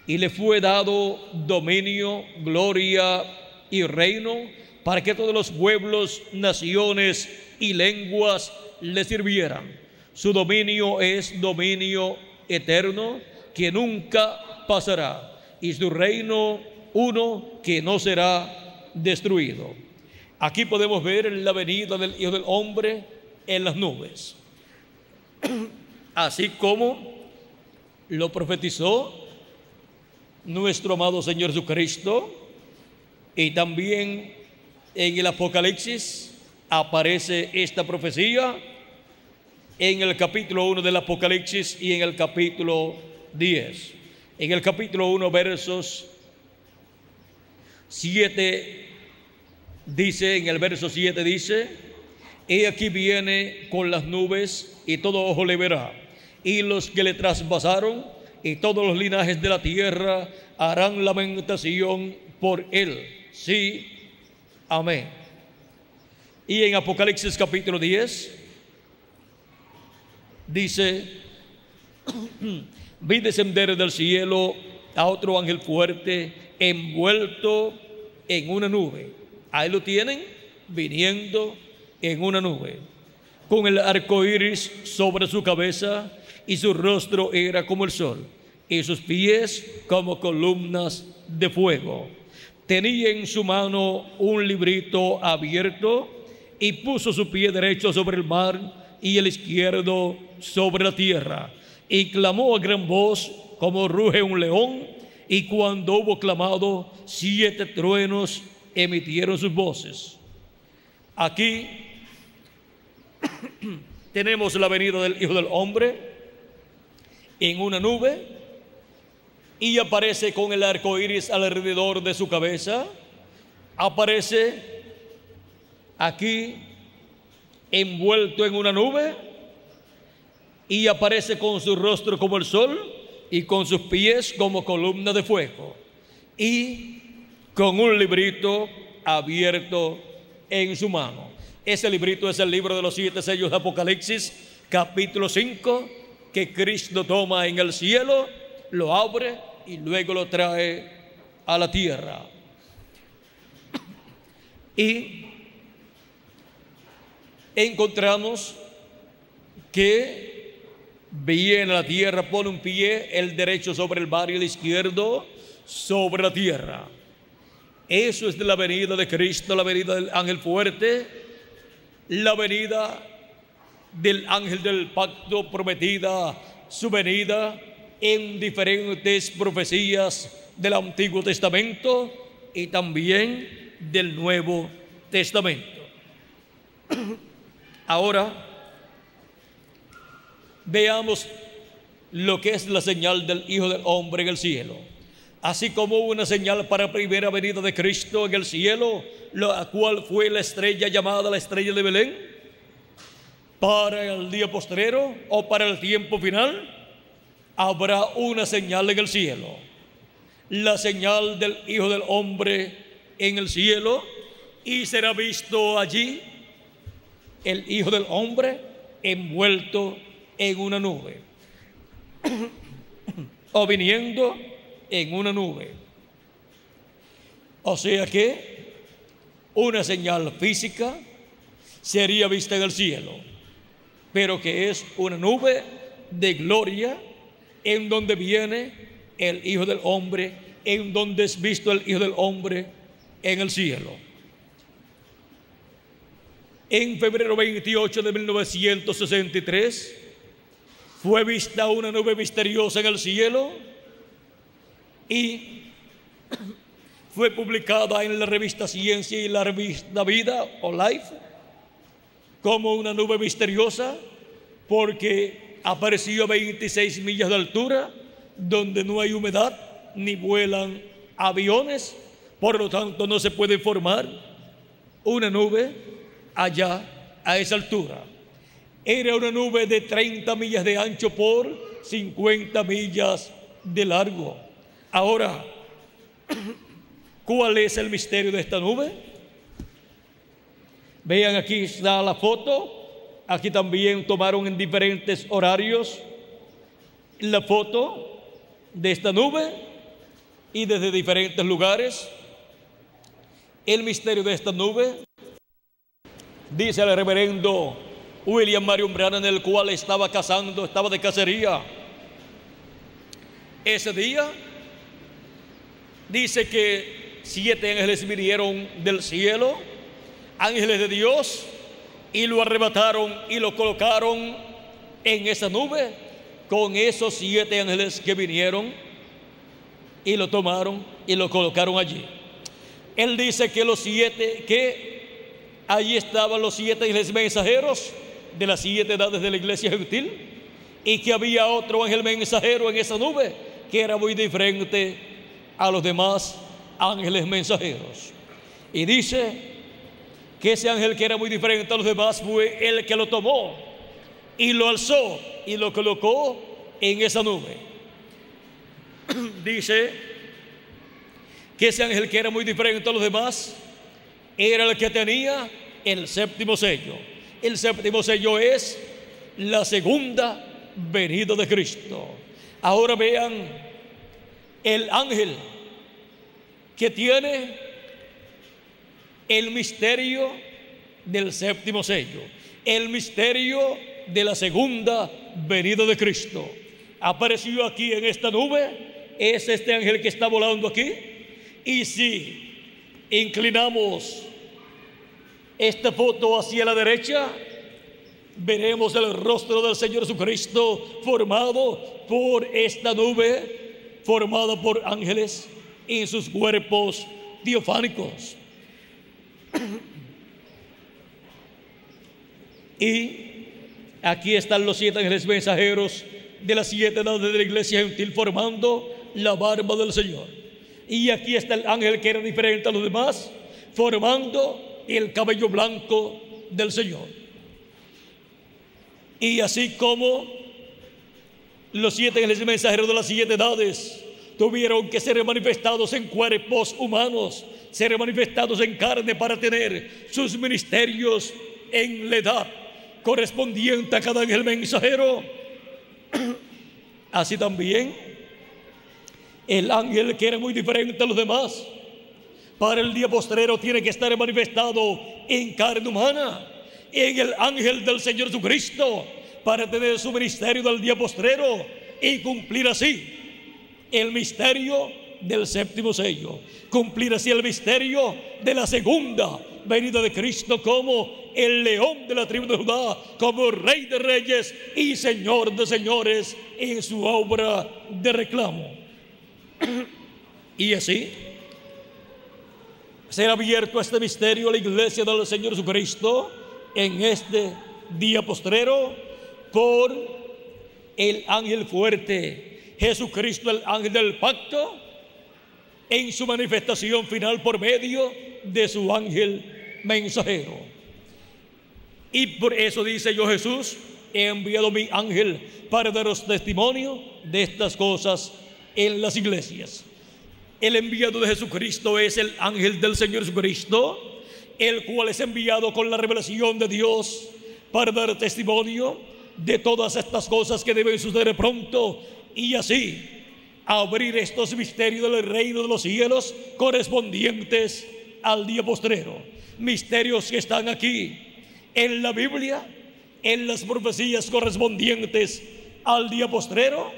Y le fue dado dominio, gloria y reino, para que todos los pueblos, naciones y lenguas le sirvieran. Su dominio es dominio eterno, que nunca pasará, y su reino uno que no será destruido. Aquí podemos ver la venida del Hijo del Hombre en las nubes, así como lo profetizó nuestro amado Señor Jesucristo. Y también en el Apocalipsis aparece esta profecía en el capítulo 1 del Apocalipsis y en el capítulo 10. En el capítulo 1, versos 7 dice, en el verso 7 dice: he aquí viene con las nubes, y todo ojo le verá, y los que le traspasaron, y todos los linajes de la tierra harán lamentación por él. Sí, amén. Y en Apocalipsis capítulo 10 dice: vi descender del cielo a otro ángel fuerte, envuelto en una nube. Ahí lo tienen, viniendo en una nube, con el arco iris sobre su cabeza, y su rostro era como el sol, y sus pies como columnas de fuego. Tenía en su mano un librito abierto, y puso su pie derecho sobre el mar y el izquierdo sobre la tierra, y clamó a gran voz como ruge un león. Y cuando hubo clamado, 7 truenos emitieron sus voces. Aquí tenemos la venida del Hijo del Hombre en una nube, y aparece con el arco iris alrededor de su cabeza. Aparece aquí envuelto en una nube, y aparece con su rostro como el sol y con sus pies como columna de fuego, y con un librito abierto en su mano. Ese librito es el libro de los 7 sellos de Apocalipsis, capítulo 5, que Cristo toma en el cielo, lo abre y luego lo trae a la tierra. Y encontramos que viene a la tierra, pone un pie, el derecho sobre el mar y el izquierdo sobre la tierra. Eso es de la venida de Cristo, la venida del ángel fuerte, la venida del ángel del pacto prometida, su venida en diferentes profecías del Antiguo Testamento y también del Nuevo Testamento. Ahora veamos lo que es la señal del Hijo del Hombre en el cielo. Así como hubo una señal para la primera venida de Cristo en el cielo, la cual fue la estrella llamada la estrella de Belén, para el día postrero o para el tiempo final, habrá una señal en el cielo, la señal del Hijo del Hombre en el cielo, y será visto allí el Hijo del Hombre envuelto en una nube o viniendo en una nube. O sea que una señal física sería vista en el cielo, pero que es una nube de gloria en donde viene el Hijo del Hombre, en donde es visto el Hijo del Hombre en el cielo. En febrero 28 de 1963 fue vista una nube misteriosa en el cielo y fue publicada en la revista Ciencia y la revista Vida o Life como una nube misteriosa, porque apareció a 26 millas de altura, donde no hay humedad ni vuelan aviones, por lo tanto no se puede formar una nube allá a esa altura. Era una nube de 30 millas de ancho por 50 millas de largo. Ahora, ¿cuál es el misterio de esta nube? Vean, aquí está la foto. Aquí también tomaron en diferentes horarios la foto de esta nube y desde diferentes lugares. El misterio de esta nube, dice el reverendo William Marion Branham, en el cual estaba de cacería ese día, dice que 7 ángeles vinieron del cielo, ángeles de Dios, y lo arrebataron y lo colocaron en esa nube con esos 7 ángeles que vinieron y lo tomaron y lo colocaron allí. Él dice que allí estaban los 7 ángeles mensajeros de las 7 edades de la iglesia gentil, y que había otro ángel mensajero en esa nube que era muy diferente a los demás ángeles mensajeros. Y dice que ese ángel que era muy diferente a los demás fue el que lo tomó y lo alzó y lo colocó en esa nube. Dice que ese ángel que era muy diferente a los demás era el que tenía el 7º sello. El 7º sello es la segunda venida de Cristo. Ahora vean el ángel que tiene el misterio del 7º sello, el misterio de la segunda venida de Cristo. Apareció aquí en esta nube, es este ángel que está volando aquí. Y si inclinamos esta foto hacia la derecha, veremos el rostro del Señor Jesucristo formado por esta nube, formada por ángeles en sus cuerpos teofánicos. Y aquí están los 7 ángeles mensajeros de las 7 edades de la iglesia gentil formando la barba del Señor. Y aquí está el ángel que era diferente a los demás, formando el cabello blanco del Señor. Y así como los 7 ángeles mensajeros de las 7 edades tuvieron que ser manifestados en cuerpos humanos, ser manifestados en carne para tener sus ministerios en la edad correspondiente a cada ángel mensajero, así también el ángel que era muy diferente a los demás para el día postrero tiene que estar manifestado en carne humana, en el ángel del Señor Jesucristo para tener su ministerio del día postrero y cumplir así el misterio del séptimo sello, cumplir así el misterio de la segunda venida de Cristo como el león de la tribu de Judá, como Rey de reyes y Señor de señores en su obra de reclamo. Y así será abierto este misterio a la iglesia del Señor Jesucristo en este día postrero por el ángel fuerte, Jesucristo, el ángel del pacto, en su manifestación final por medio de su ángel mensajero. Y por eso dice: yo, Jesús, he enviado mi ángel para daros testimonio de estas cosas en las iglesias. El enviado de Jesucristo es el ángel del Señor Jesucristo, el cual es enviado con la revelación de Dios para dar testimonio de todas estas cosas que deben suceder pronto, y así abrir estos misterios del reino de los cielos correspondientes al día postrero. Misterios que están aquí en la Biblia, en las profecías correspondientes al día postrero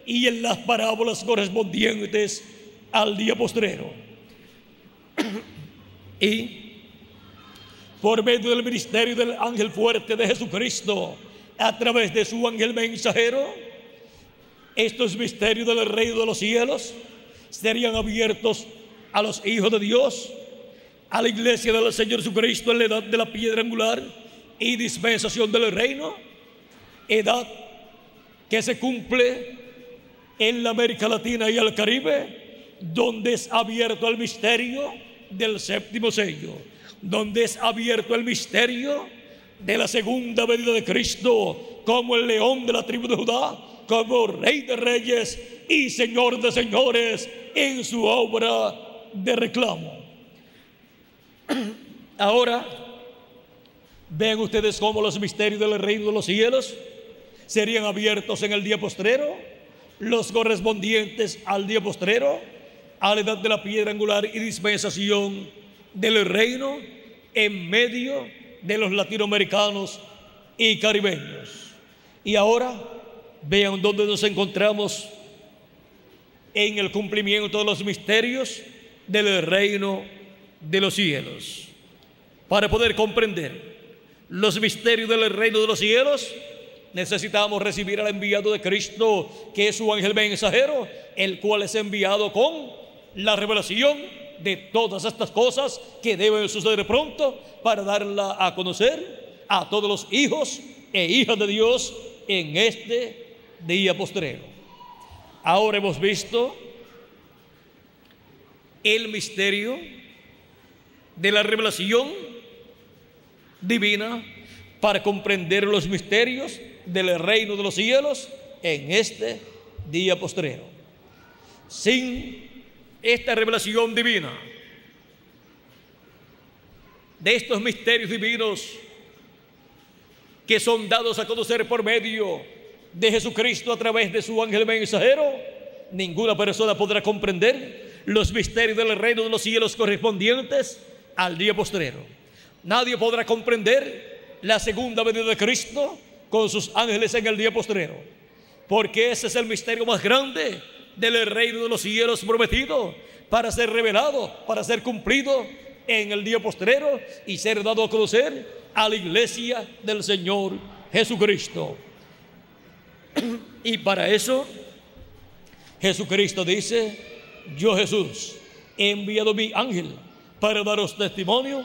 y en las parábolas correspondientes al día postrero. Y por medio del ministerio del ángel fuerte de Jesucristo, a través de su ángel mensajero, estos misterios del reino de los cielos serían abiertos a los hijos de Dios, a la iglesia del Señor Jesucristo en la edad de la piedra angular y dispensación del reino, edad que se cumple en la América Latina y el Caribe, donde es abierto el misterio del séptimo sello, donde es abierto el misterio de la segunda venida de Cristo como el león de la tribu de Judá, como Rey de reyes y Señor de señores en su obra de reclamo. Ahora ven ustedes cómo los misterios del reino de los cielos serían abiertos en el día postrero, los correspondientes al día postrero, a la edad de la piedra angular y dispensación del reino en medio de los latinoamericanos y caribeños. Y ahora vean dónde nos encontramos en el cumplimiento de los misterios del reino de los cielos. Para poder comprender los misterios del reino de los cielos, necesitamos recibir al enviado de Cristo, que es su ángel mensajero, el cual es enviado con la revelación de todas estas cosas que deben suceder pronto, para darla a conocer a todos los hijos e hijas de Dios en este día postrero. Ahora hemos visto el misterio de la revelación divina para comprender los misterios del reino de los cielos en este día postrero. Sin esta revelación divina, de estos misterios divinos que son dados a conocer por medio de Jesucristo a través de su ángel mensajero, ninguna persona podrá comprender los misterios del reino de los cielos correspondientes al día postrero. Nadie podrá comprender la segunda venida de Cristo con sus ángeles en el día postrero, porque ese es el misterio más grande del reino de los cielos prometido, para ser revelado, para ser cumplido en el día postrero y ser dado a conocer a la iglesia del Señor Jesucristo. Y para eso Jesucristo dice: yo, Jesús, he enviado mi ángel para daros testimonio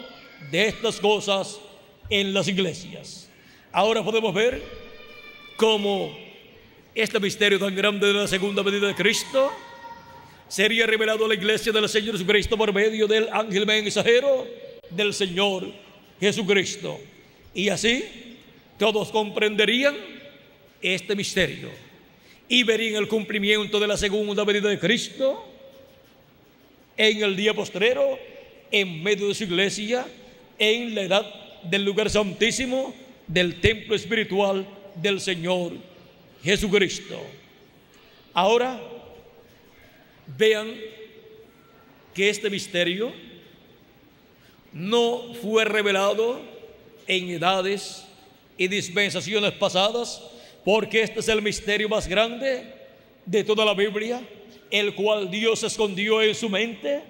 de estas cosas en las iglesias. Ahora podemos ver cómo este misterio tan grande de la segunda venida de Cristo sería revelado a la iglesia del Señor Jesucristo por medio del ángel mensajero del Señor Jesucristo. Y así todos comprenderían este misterio y verían el cumplimiento de la segunda venida de Cristo en el día postrero, en medio de su iglesia, en la edad del lugar santísimo, del templo espiritual del Señor Jesucristo. Ahora vean que este misterio no fue revelado en edades y dispensaciones pasadas, porque este es el misterio más grande de toda la Biblia, el cual Dios escondió en su mente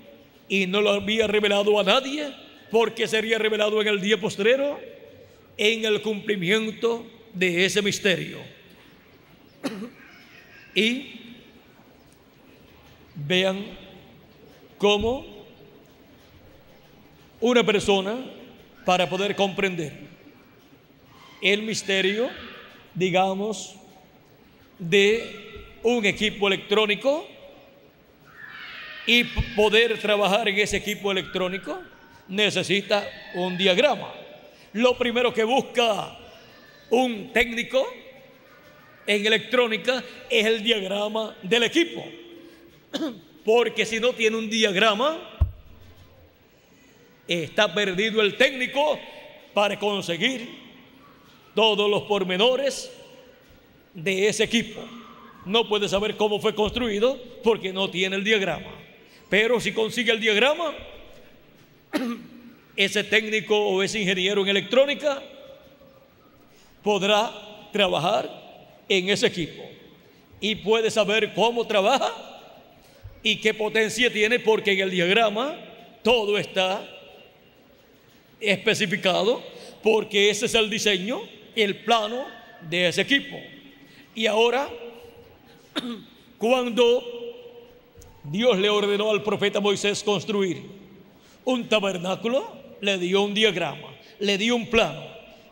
y no lo había revelado a nadie, porque sería revelado en el día postrero, en el cumplimiento de ese misterio. Y vean cómo una persona, para poder comprender el misterio, digamos, de un equipo electrónico y poder trabajar en ese equipo electrónico, necesita un diagrama. Lo primero que busca un técnico en electrónica es el diagrama del equipo, porque si no tiene un diagrama, está perdido el técnico para conseguir todos los pormenores de ese equipo. No puede saber cómo fue construido porque no tiene el diagrama. Pero si consigue el diagrama, ese técnico o ese ingeniero en electrónica podrá trabajar en ese equipo y puede saber cómo trabaja y qué potencia tiene, porque en el diagrama todo está especificado, porque ese es el diseño, el plano de ese equipo. Y ahora, cuando Dios le ordenó al profeta Moisés construir un tabernáculo, le dio un diagrama, le dio un plano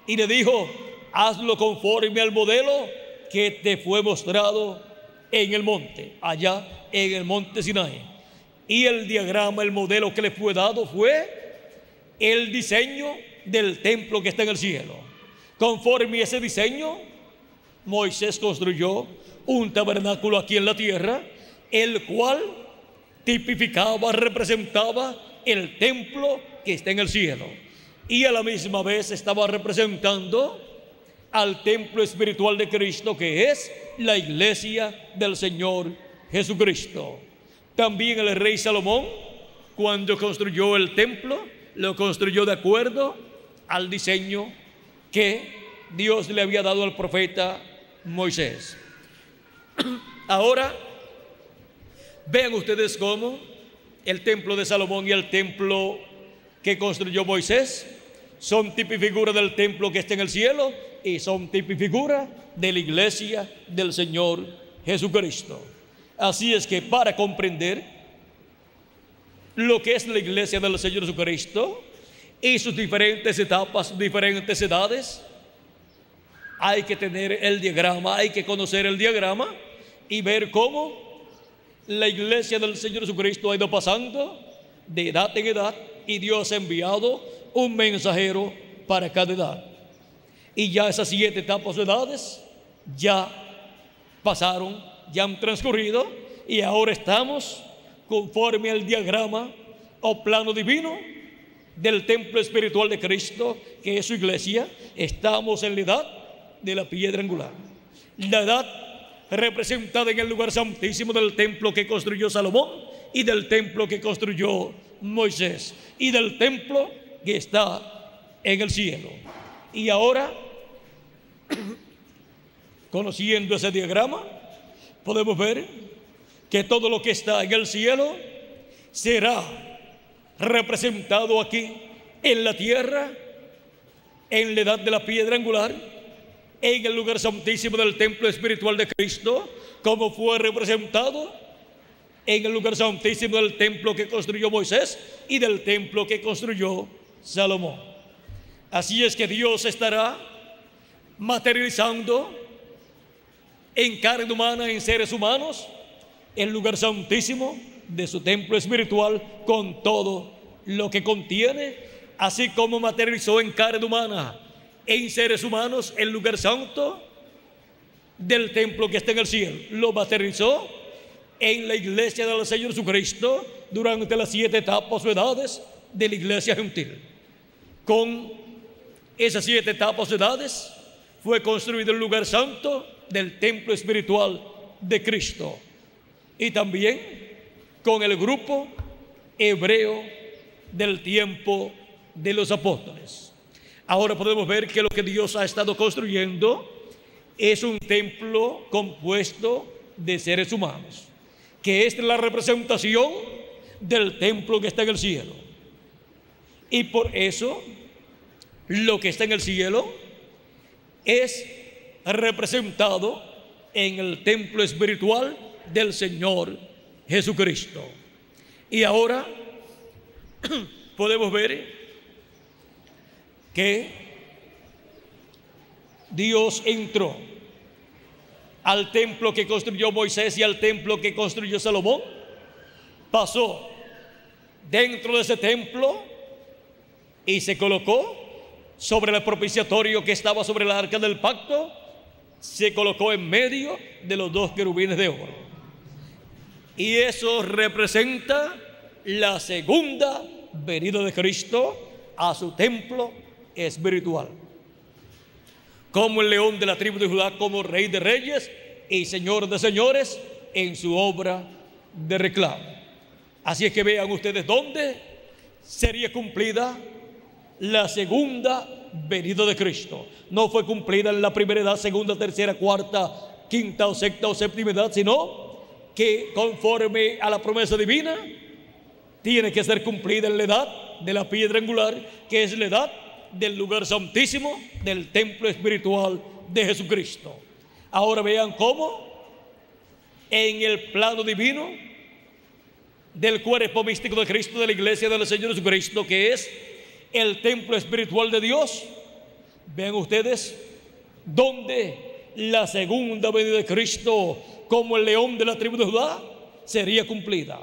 y le dijo: hazlo conforme al modelo que te fue mostrado en el monte, allá en el monte Sinaí. Y el diagrama, el modelo que le fue dado, fue el diseño del templo que está en el cielo. Conforme a ese diseño, Moisés construyó un tabernáculo aquí en la tierra, el cual tipificaba, representaba el templo que está en el cielo, y a la misma vez estaba representando al templo espiritual de Cristo, que es la iglesia del Señor Jesucristo. También el rey Salomón, cuando construyó el templo, lo construyó de acuerdo al diseño que Dios le había dado al profeta Moisés. Ahora vean ustedes cómo el templo de Salomón y el templo que construyó Moisés son tipifigura del templo que está en el cielo y son tipifigura de la iglesia del Señor Jesucristo. Así es que para comprender lo que es la iglesia del Señor Jesucristo y sus diferentes etapas, diferentes edades, hay que tener el diagrama, hay que conocer el diagrama y ver cómo la iglesia del Señor Jesucristo ha ido pasando de edad en edad, y Dios ha enviado un mensajero para cada edad. Y ya esas 7 etapas de edades ya pasaron, ya han transcurrido, y ahora estamos conforme al diagrama o plano divino del templo espiritual de Cristo, que es su iglesia. Estamos en la edad de la piedra angular, la edad representada en el lugar santísimo del templo que construyó Salomón y del templo que construyó Moisés y del templo que está en el cielo. Y ahora, conociendo ese diagrama, podemos ver que todo lo que está en el cielo será representado aquí en la tierra, en la edad de la piedra angular, en el lugar santísimo del templo espiritual de Cristo, como fue representado en el lugar santísimo del templo que construyó Moisés y del templo que construyó Salomón. Así es que Dios estará materializando en carne humana, en seres humanos, el lugar santísimo de su templo espiritual, con todo lo que contiene, así como materializó en carne humana, en seres humanos, el lugar santo del templo que está en el cielo. Lo materializó en la iglesia del Señor Jesucristo durante las 7 etapas o edades de la iglesia gentil. Con esas 7 etapas o edades fue construido el lugar santo del templo espiritual de Cristo, y también con el grupo hebreo del tiempo de los apóstoles. Ahora podemos ver que lo que Dios ha estado construyendo es un templo compuesto de seres humanos, que es la representación del templo que está en el cielo. Y por eso lo que está en el cielo es representado en el templo espiritual del Señor Jesucristo. Y ahora podemos ver que Dios entró al templo que construyó Moisés y al templo que construyó Salomón. Pasó dentro de ese templo y se colocó sobre el propiciatorio que estaba sobre el arca del pacto. Se colocó en medio de los dos querubines de oro. Y eso representa la segunda venida de Cristo a su templo espiritual, como el león de la tribu de Judá, como rey de reyes y señor de señores en su obra de reclamo. Así es que vean ustedes dónde sería cumplida la segunda venida de Cristo. No fue cumplida en la primera edad, segunda, tercera, cuarta, quinta o sexta o séptima edad, sino que conforme a la promesa divina tiene que ser cumplida en la edad de la piedra angular, que es la edad del lugar santísimo del templo espiritual de Jesucristo. Ahora vean cómo en el plano divino del cuerpo místico de Cristo, de la iglesia del Señor Jesucristo, que es el templo espiritual de Dios, vean ustedes donde la segunda venida de Cristo como el león de la tribu de Judá sería cumplida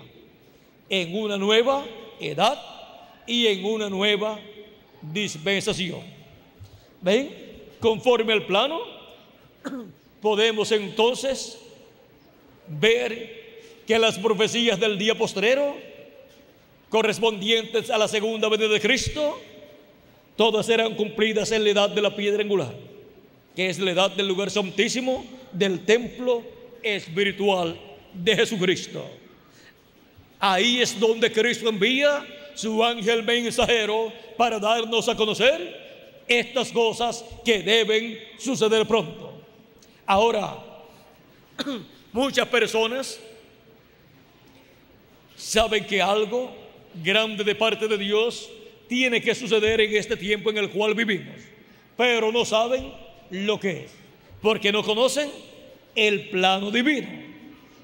en una nueva edad y en una nueva dispensación. ¿Ven? Conforme al plano, podemos entonces ver que las profecías del día postrero, correspondientes a la segunda venida de Cristo, todas serán cumplidas en la edad de la piedra angular, que es la edad del lugar santísimo del templo espiritual de Jesucristo. Ahí es donde Cristo envía su ángel mensajero para darnos a conocer estas cosas que deben suceder pronto. Ahora, muchas personas saben que algo grande de parte de Dios tiene que suceder en este tiempo en el cual vivimos, pero no saben lo que es, porque no conocen el plano divino,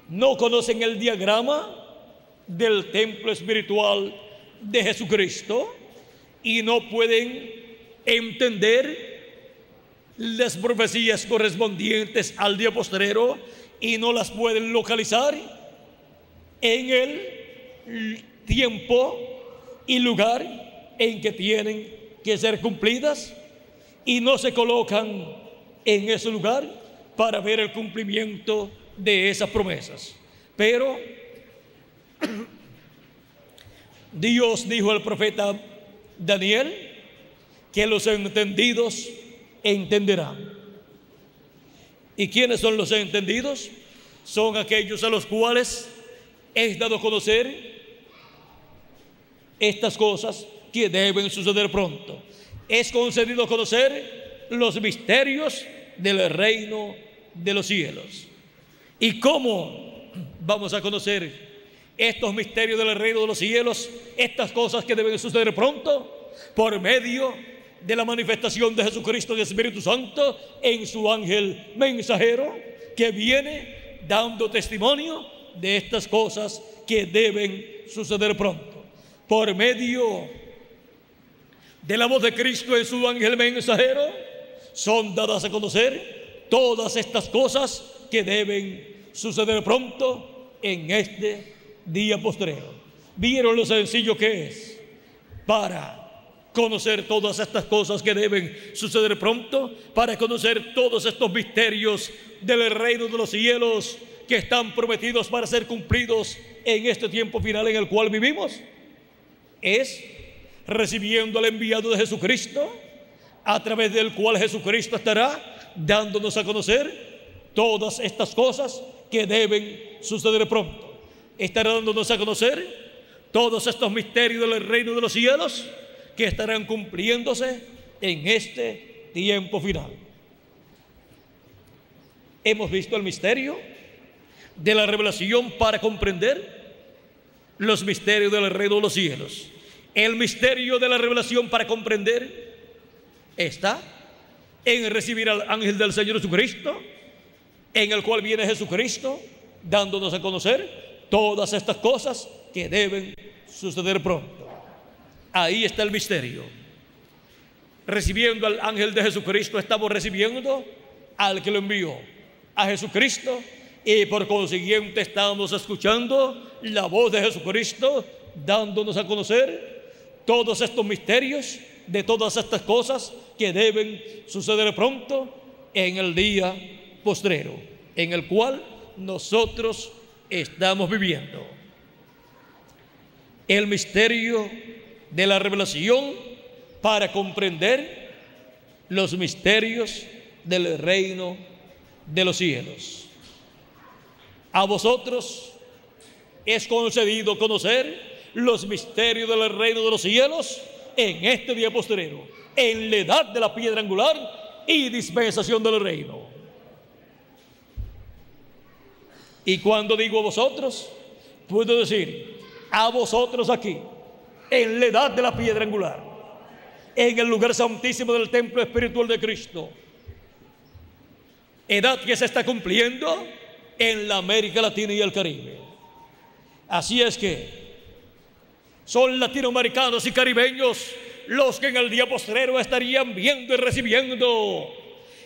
no conocen el diagrama del templo espiritual de Jesucristo y no pueden entender las profecías correspondientes al día postrero y no las pueden localizar en el tiempo y lugar en que tienen que ser cumplidas, y no se colocan en ese lugar para ver el cumplimiento de esas promesas. Pero Dios dijo al profeta Daniel que los entendidos entenderán. ¿Y quiénes son los entendidos? Son aquellos a los cuales es dado a conocer estas cosas que deben suceder pronto. Es concedido conocer los misterios del reino de los cielos. ¿Y cómo vamos a conocer estos misterios del reino de los cielos, estas cosas que deben suceder pronto? Por medio de la manifestación de Jesucristo, del Espíritu Santo, en su ángel mensajero, que viene dando testimonio de estas cosas que deben suceder pronto. Por medio de la voz de Cristo en su ángel mensajero, son dadas a conocer todas estas cosas que deben suceder pronto en este día postrero. ¿Vieron lo sencillo que es para conocer todas estas cosas que deben suceder pronto? Para conocer todos estos misterios del reino de los cielos que están prometidos para ser cumplidos en este tiempo final en el cual vivimos. Es recibiendo al enviado de Jesucristo, a través del cual Jesucristo estará dándonos a conocer todas estas cosas que deben suceder pronto. Estará dándonos a conocer todos estos misterios del reino de los cielos que estarán cumpliéndose en este tiempo final. Hemos visto el misterio de la revelación para comprender los misterios del reino de los cielos. El misterio de la revelación para comprender está en recibir al ángel del Señor Jesucristo, en el cual viene Jesucristo dándonos a conocer todas estas cosas que deben suceder pronto. Ahí está el misterio. Recibiendo al ángel de Jesucristo, estamos recibiendo al que lo envió, a Jesucristo, y por consiguiente estamos escuchando la voz de Jesucristo dándonos a conocer todos estos misterios de todas estas cosas que deben suceder pronto en el día postrero, en el cual nosotros estamos viviendo. El misterio de la revelación para comprender los misterios del reino de los cielos. A vosotros es concedido conocer los misterios del reino de los cielos en este día postrero, en la edad de la piedra angular y dispensación del reino. Y cuando digo a vosotros, puedo decir a vosotros aquí, en la edad de la piedra angular, en el lugar santísimo del templo espiritual de Cristo, edad que se está cumpliendo en la América Latina y el Caribe. Así es que son latinoamericanos y caribeños los que en el día postrero estarían viendo y recibiendo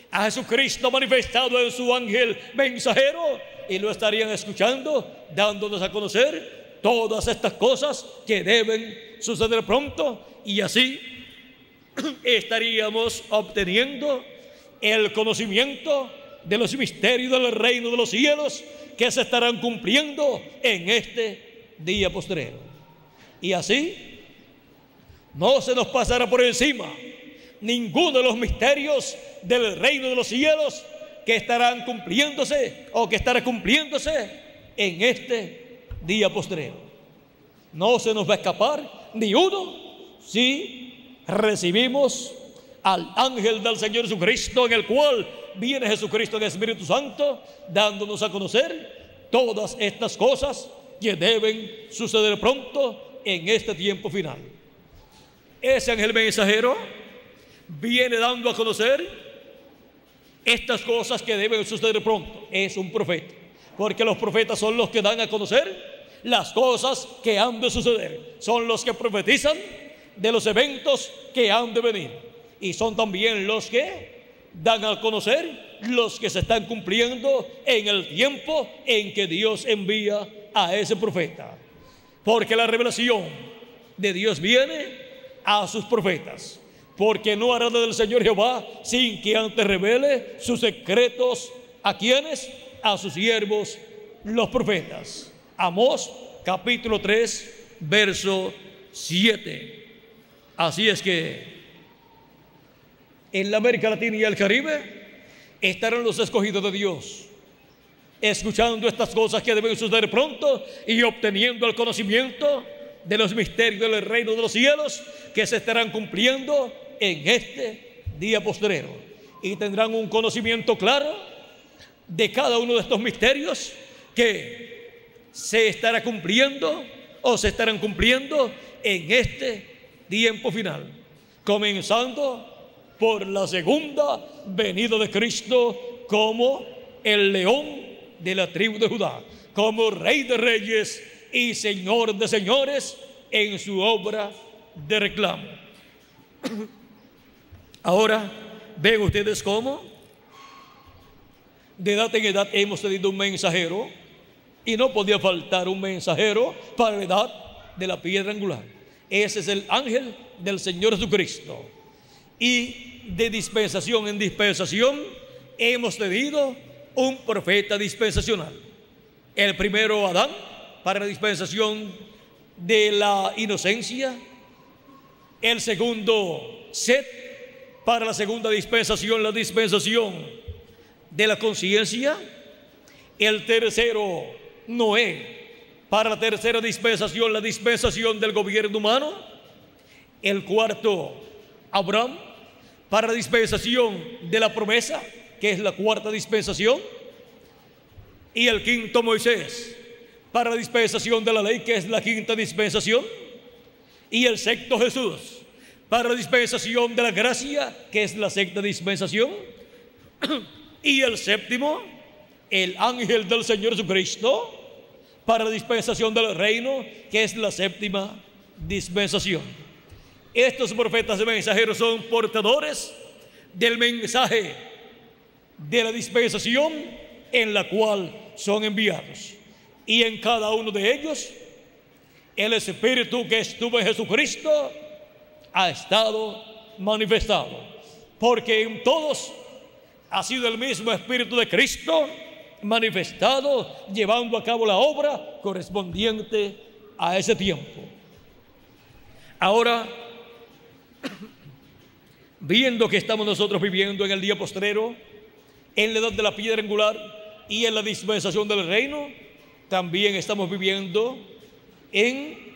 a Jesucristo manifestado en su ángel mensajero, y lo estarían escuchando, dándonos a conocer todas estas cosas que deben suceder pronto, y así estaríamos obteniendo el conocimiento de los misterios del reino de los cielos que se estarán cumpliendo en este día postrero. Y así no se nos pasará por encima ninguno de los misterios del reino de los cielos que estarán cumpliéndose o que estará cumpliéndose en este día postrero. No se nos va a escapar ni uno si recibimos al ángel del Señor Jesucristo, en el cual viene Jesucristo en el Espíritu Santo, dándonos a conocer todas estas cosas que deben suceder pronto en este tiempo final. Ese ángel mensajero viene dando a conocer estas cosas que deben suceder pronto. Es un profeta, porque los profetas son los que dan a conocer las cosas que han de suceder, son los que profetizan de los eventos que han de venir, y son también los que dan a conocer los que se están cumpliendo en el tiempo en que Dios envía a ese profeta, porque la revelación de Dios viene a sus profetas, porque no hará del Señor Jehová sin que antes revele sus secretos a quienes, a sus siervos los profetas. Amós capítulo 3 verso 7. Así es que en la América Latina y el Caribe estarán los escogidos de Dios, escuchando estas cosas que deben suceder pronto y obteniendo el conocimiento de los misterios del reino de los cielos que se estarán cumpliendo en este día postrero, y tendrán un conocimiento claro de cada uno de estos misterios que se estará cumpliendo o se estarán cumpliendo en este tiempo final, comenzando por la segunda venida de Cristo como el león de la tribu de Judá, como Rey de reyes y Señor de señores en su obra de reclamo. Ahora ven ustedes cómo de edad en edad hemos tenido un mensajero, y no podía faltar un mensajero para la edad de la piedra angular. Ese es el ángel del Señor Jesucristo. Y de dispensación en dispensación hemos tenido un profeta dispensacional. El primero, Adán, para la dispensación de la inocencia. El segundo, Set, para la segunda dispensación, la dispensación de la conciencia. El tercero, Noé, para la tercera dispensación, la dispensación del gobierno humano. El cuarto, Abraham, para la dispensación de la promesa, que es la cuarta dispensación, y el quinto Moisés para la dispensación de la ley, que es la quinta dispensación, y el sexto Jesús para la dispensación de la gracia, que es la sexta dispensación, y el séptimo, el ángel del Señor Jesucristo para la dispensación del reino, que es la séptima dispensación. Estos profetas y mensajeros son portadores del mensaje de la dispensación en la cual son enviados. Y en cada uno de ellos, el Espíritu que estuvo en Jesucristo ha estado manifestado, porque en todos ha sido el mismo Espíritu de Cristo manifestado, llevando a cabo la obra correspondiente a ese tiempo. Ahora, viendo que estamos nosotros viviendo en el día postrero, en la edad de la piedra angular y en la dispensación del reino, también estamos viviendo en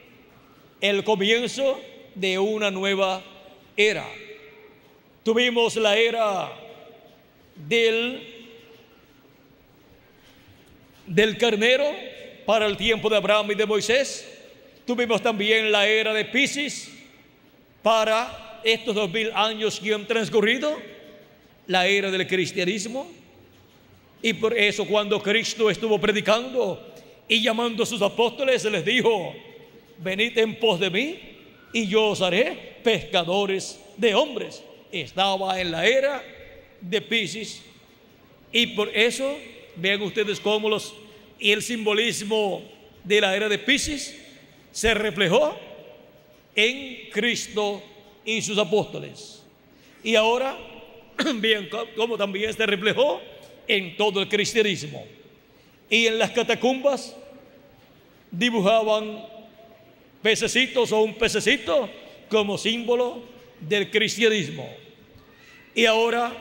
el comienzo de una nueva era. Tuvimos la era del carnero para el tiempo de Abraham y de Moisés. Tuvimos también la era de Piscis para estos 2000 años que han transcurrido, la era del cristianismo. Y por eso, cuando Cristo estuvo predicando y llamando a sus apóstoles, les dijo: venid en pos de mí y yo os haré pescadores de hombres. Estaba en la era de Piscis, y por eso vean ustedes cómo el simbolismo de la era de Piscis se reflejó en Cristo y sus apóstoles. Y ahora vean cómo también se reflejó en todo el cristianismo. Y en las catacumbas dibujaban pececitos o un pececito como símbolo del cristianismo. Y ahora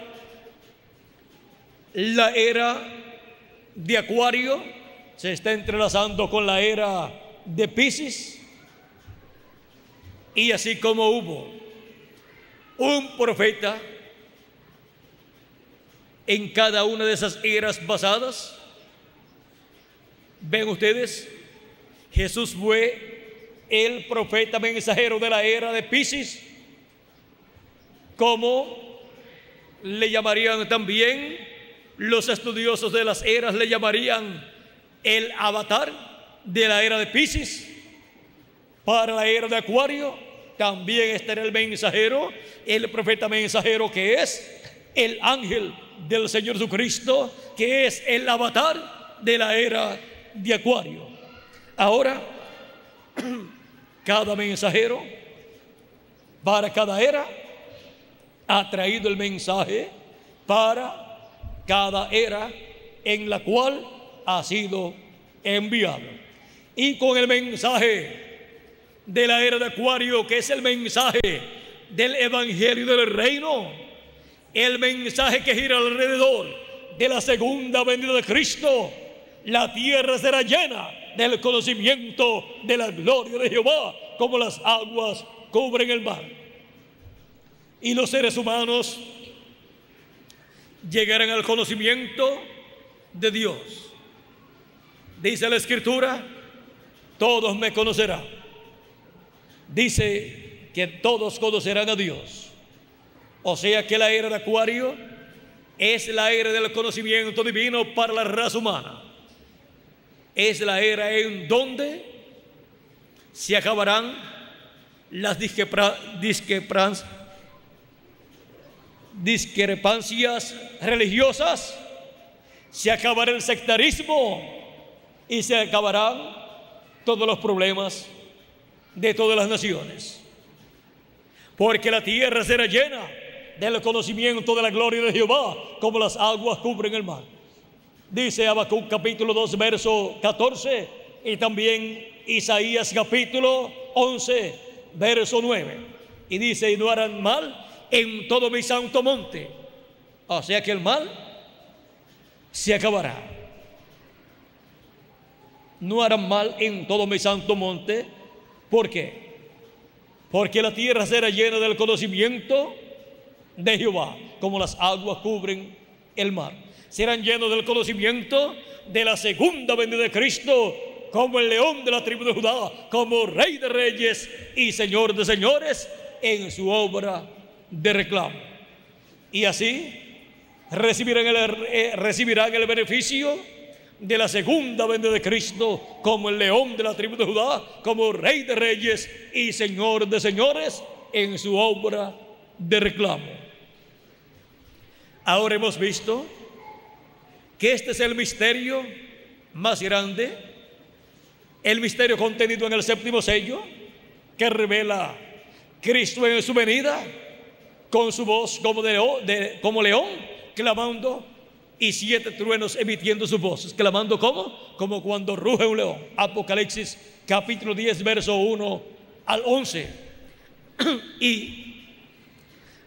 la era de Acuario se está entrelazando con la era de Piscis. Y así como hubo un profeta en cada una de esas eras pasadas, ven ustedes, Jesús fue el profeta mensajero de la era de Piscis, como le llamarían también los estudiosos de las eras, le llamarían el avatar de la era de Piscis. Para la era de Acuario también estará el mensajero, el profeta mensajero, que es el ángel del Señor Jesucristo, que es el avatar de la era de Acuario. Ahora, cada mensajero para cada era ha traído el mensaje para cada era en la cual ha sido enviado. Y con el mensaje de la era de Acuario, que es el mensaje del evangelio del reino, el mensaje que gira alrededor de la segunda venida de Cristo, la tierra será llena del conocimiento de la gloria de Jehová, como las aguas cubren el mar. Y los seres humanos llegarán al conocimiento de Dios. Dice la Escritura: todos me conocerán. Dice que todos conocerán a Dios. O sea que la era de Acuario es la era del conocimiento divino para la raza humana. Es la era en donde se acabarán las discrepancias religiosas, se acabará el sectarismo y se acabarán todos los problemas de todas las naciones, porque la tierra será llena del conocimiento de la gloria de Jehová, como las aguas cubren el mar. Dice Habacuc capítulo 2 verso 14, y también Isaías capítulo 11 verso 9, y dice: y no harán mal en todo mi santo monte. O sea que el mal se acabará. No harán mal en todo mi santo monte. ¿Por qué? Porque la tierra será llena del conocimiento de Jehová, como las aguas cubren el mar. Serán llenos del conocimiento de la segunda venida de Cristo, como el león de la tribu de Judá, como Rey de reyes y Señor de señores, en su obra de reclamo. Y así recibirán el beneficio de la segunda venida de Cristo, como el león de la tribu de Judá, como Rey de reyes y Señor de señores, en su obra de reclamo. Ahora hemos visto que este es el misterio más grande, el misterio contenido en el séptimo sello, que revela Cristo en su venida, con su voz como león, clamando, y 7 truenos emitiendo sus voces, clamando como cuando ruge un león. Apocalipsis capítulo 10 verso 1 al 11. Y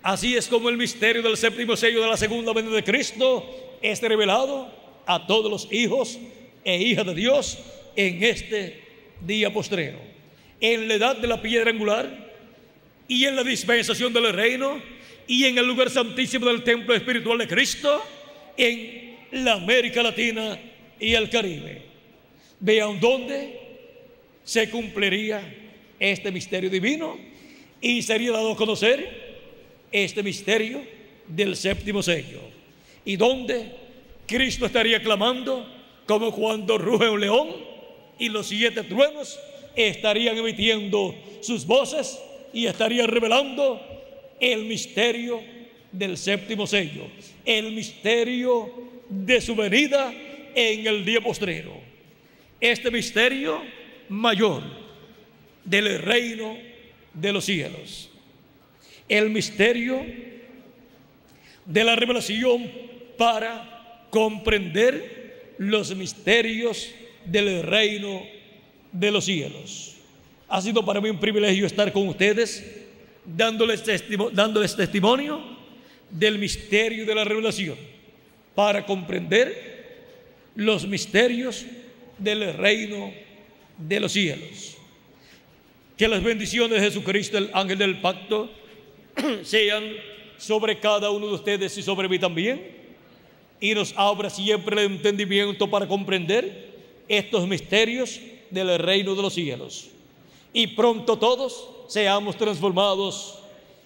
así es como el misterio del séptimo sello de la segunda venida de Cristo es revelado a todos los hijos e hijas de Dios en este día postrero, en la edad de la piedra angular y en la dispensación del reino y en el lugar santísimo del templo espiritual de Cristo, en la América Latina y el Caribe. Vean dónde se cumpliría este misterio divino y sería dado a conocer este misterio del séptimo sello, y donde Cristo estaría clamando como cuando ruge un león, y los 7 truenos estarían emitiendo sus voces y estarían revelando el misterio del séptimo sello, el misterio de su venida en el día postrero, este misterio mayor del reino de los cielos, el misterio de la revelación para comprender los misterios del reino de los cielos. Ha sido para mí un privilegio estar con ustedes, dándoles testimonio del misterio de la revelación para comprender los misterios del reino de los cielos. Que las bendiciones de Jesucristo, el ángel del pacto, sean sobre cada uno de ustedes y sobre mí también, y nos abra siempre el entendimiento para comprender estos misterios del reino de los cielos, y pronto todos seamos transformados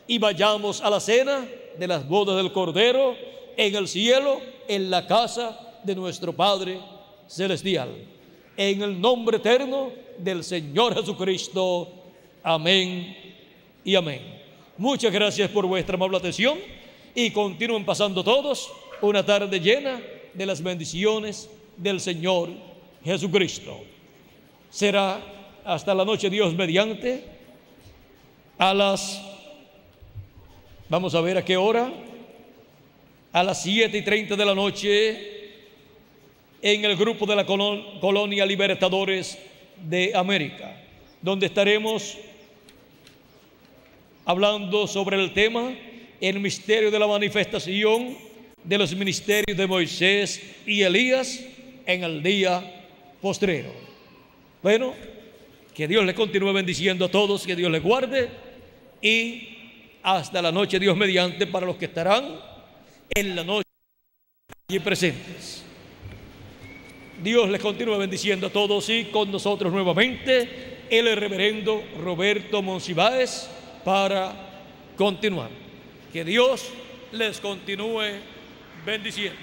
y vayamos a la cena de las bodas del Cordero en el cielo, en la casa de nuestro Padre celestial, en el nombre eterno del Señor Jesucristo. Amén y amén. Muchas gracias por vuestra amable atención, y continúen pasando todos una tarde llena de las bendiciones del Señor Jesucristo. Será hasta la noche, Dios mediante, vamos a ver a qué hora, a las 7:30 de la noche, en el grupo de la Colonia Libertadores de América, donde estaremos hablando sobre el tema, el misterio de la manifestación de los ministerios de Moisés y Elías en el día postrero. Bueno, que Dios les continúe bendiciendo a todos, que Dios les guarde, y hasta la noche, Dios mediante, para los que estarán en la noche y presentes. Dios les continúe bendiciendo a todos, y con nosotros nuevamente el reverendo Roberto Monsiváis para continuar. Que Dios les continúe bendiciendo.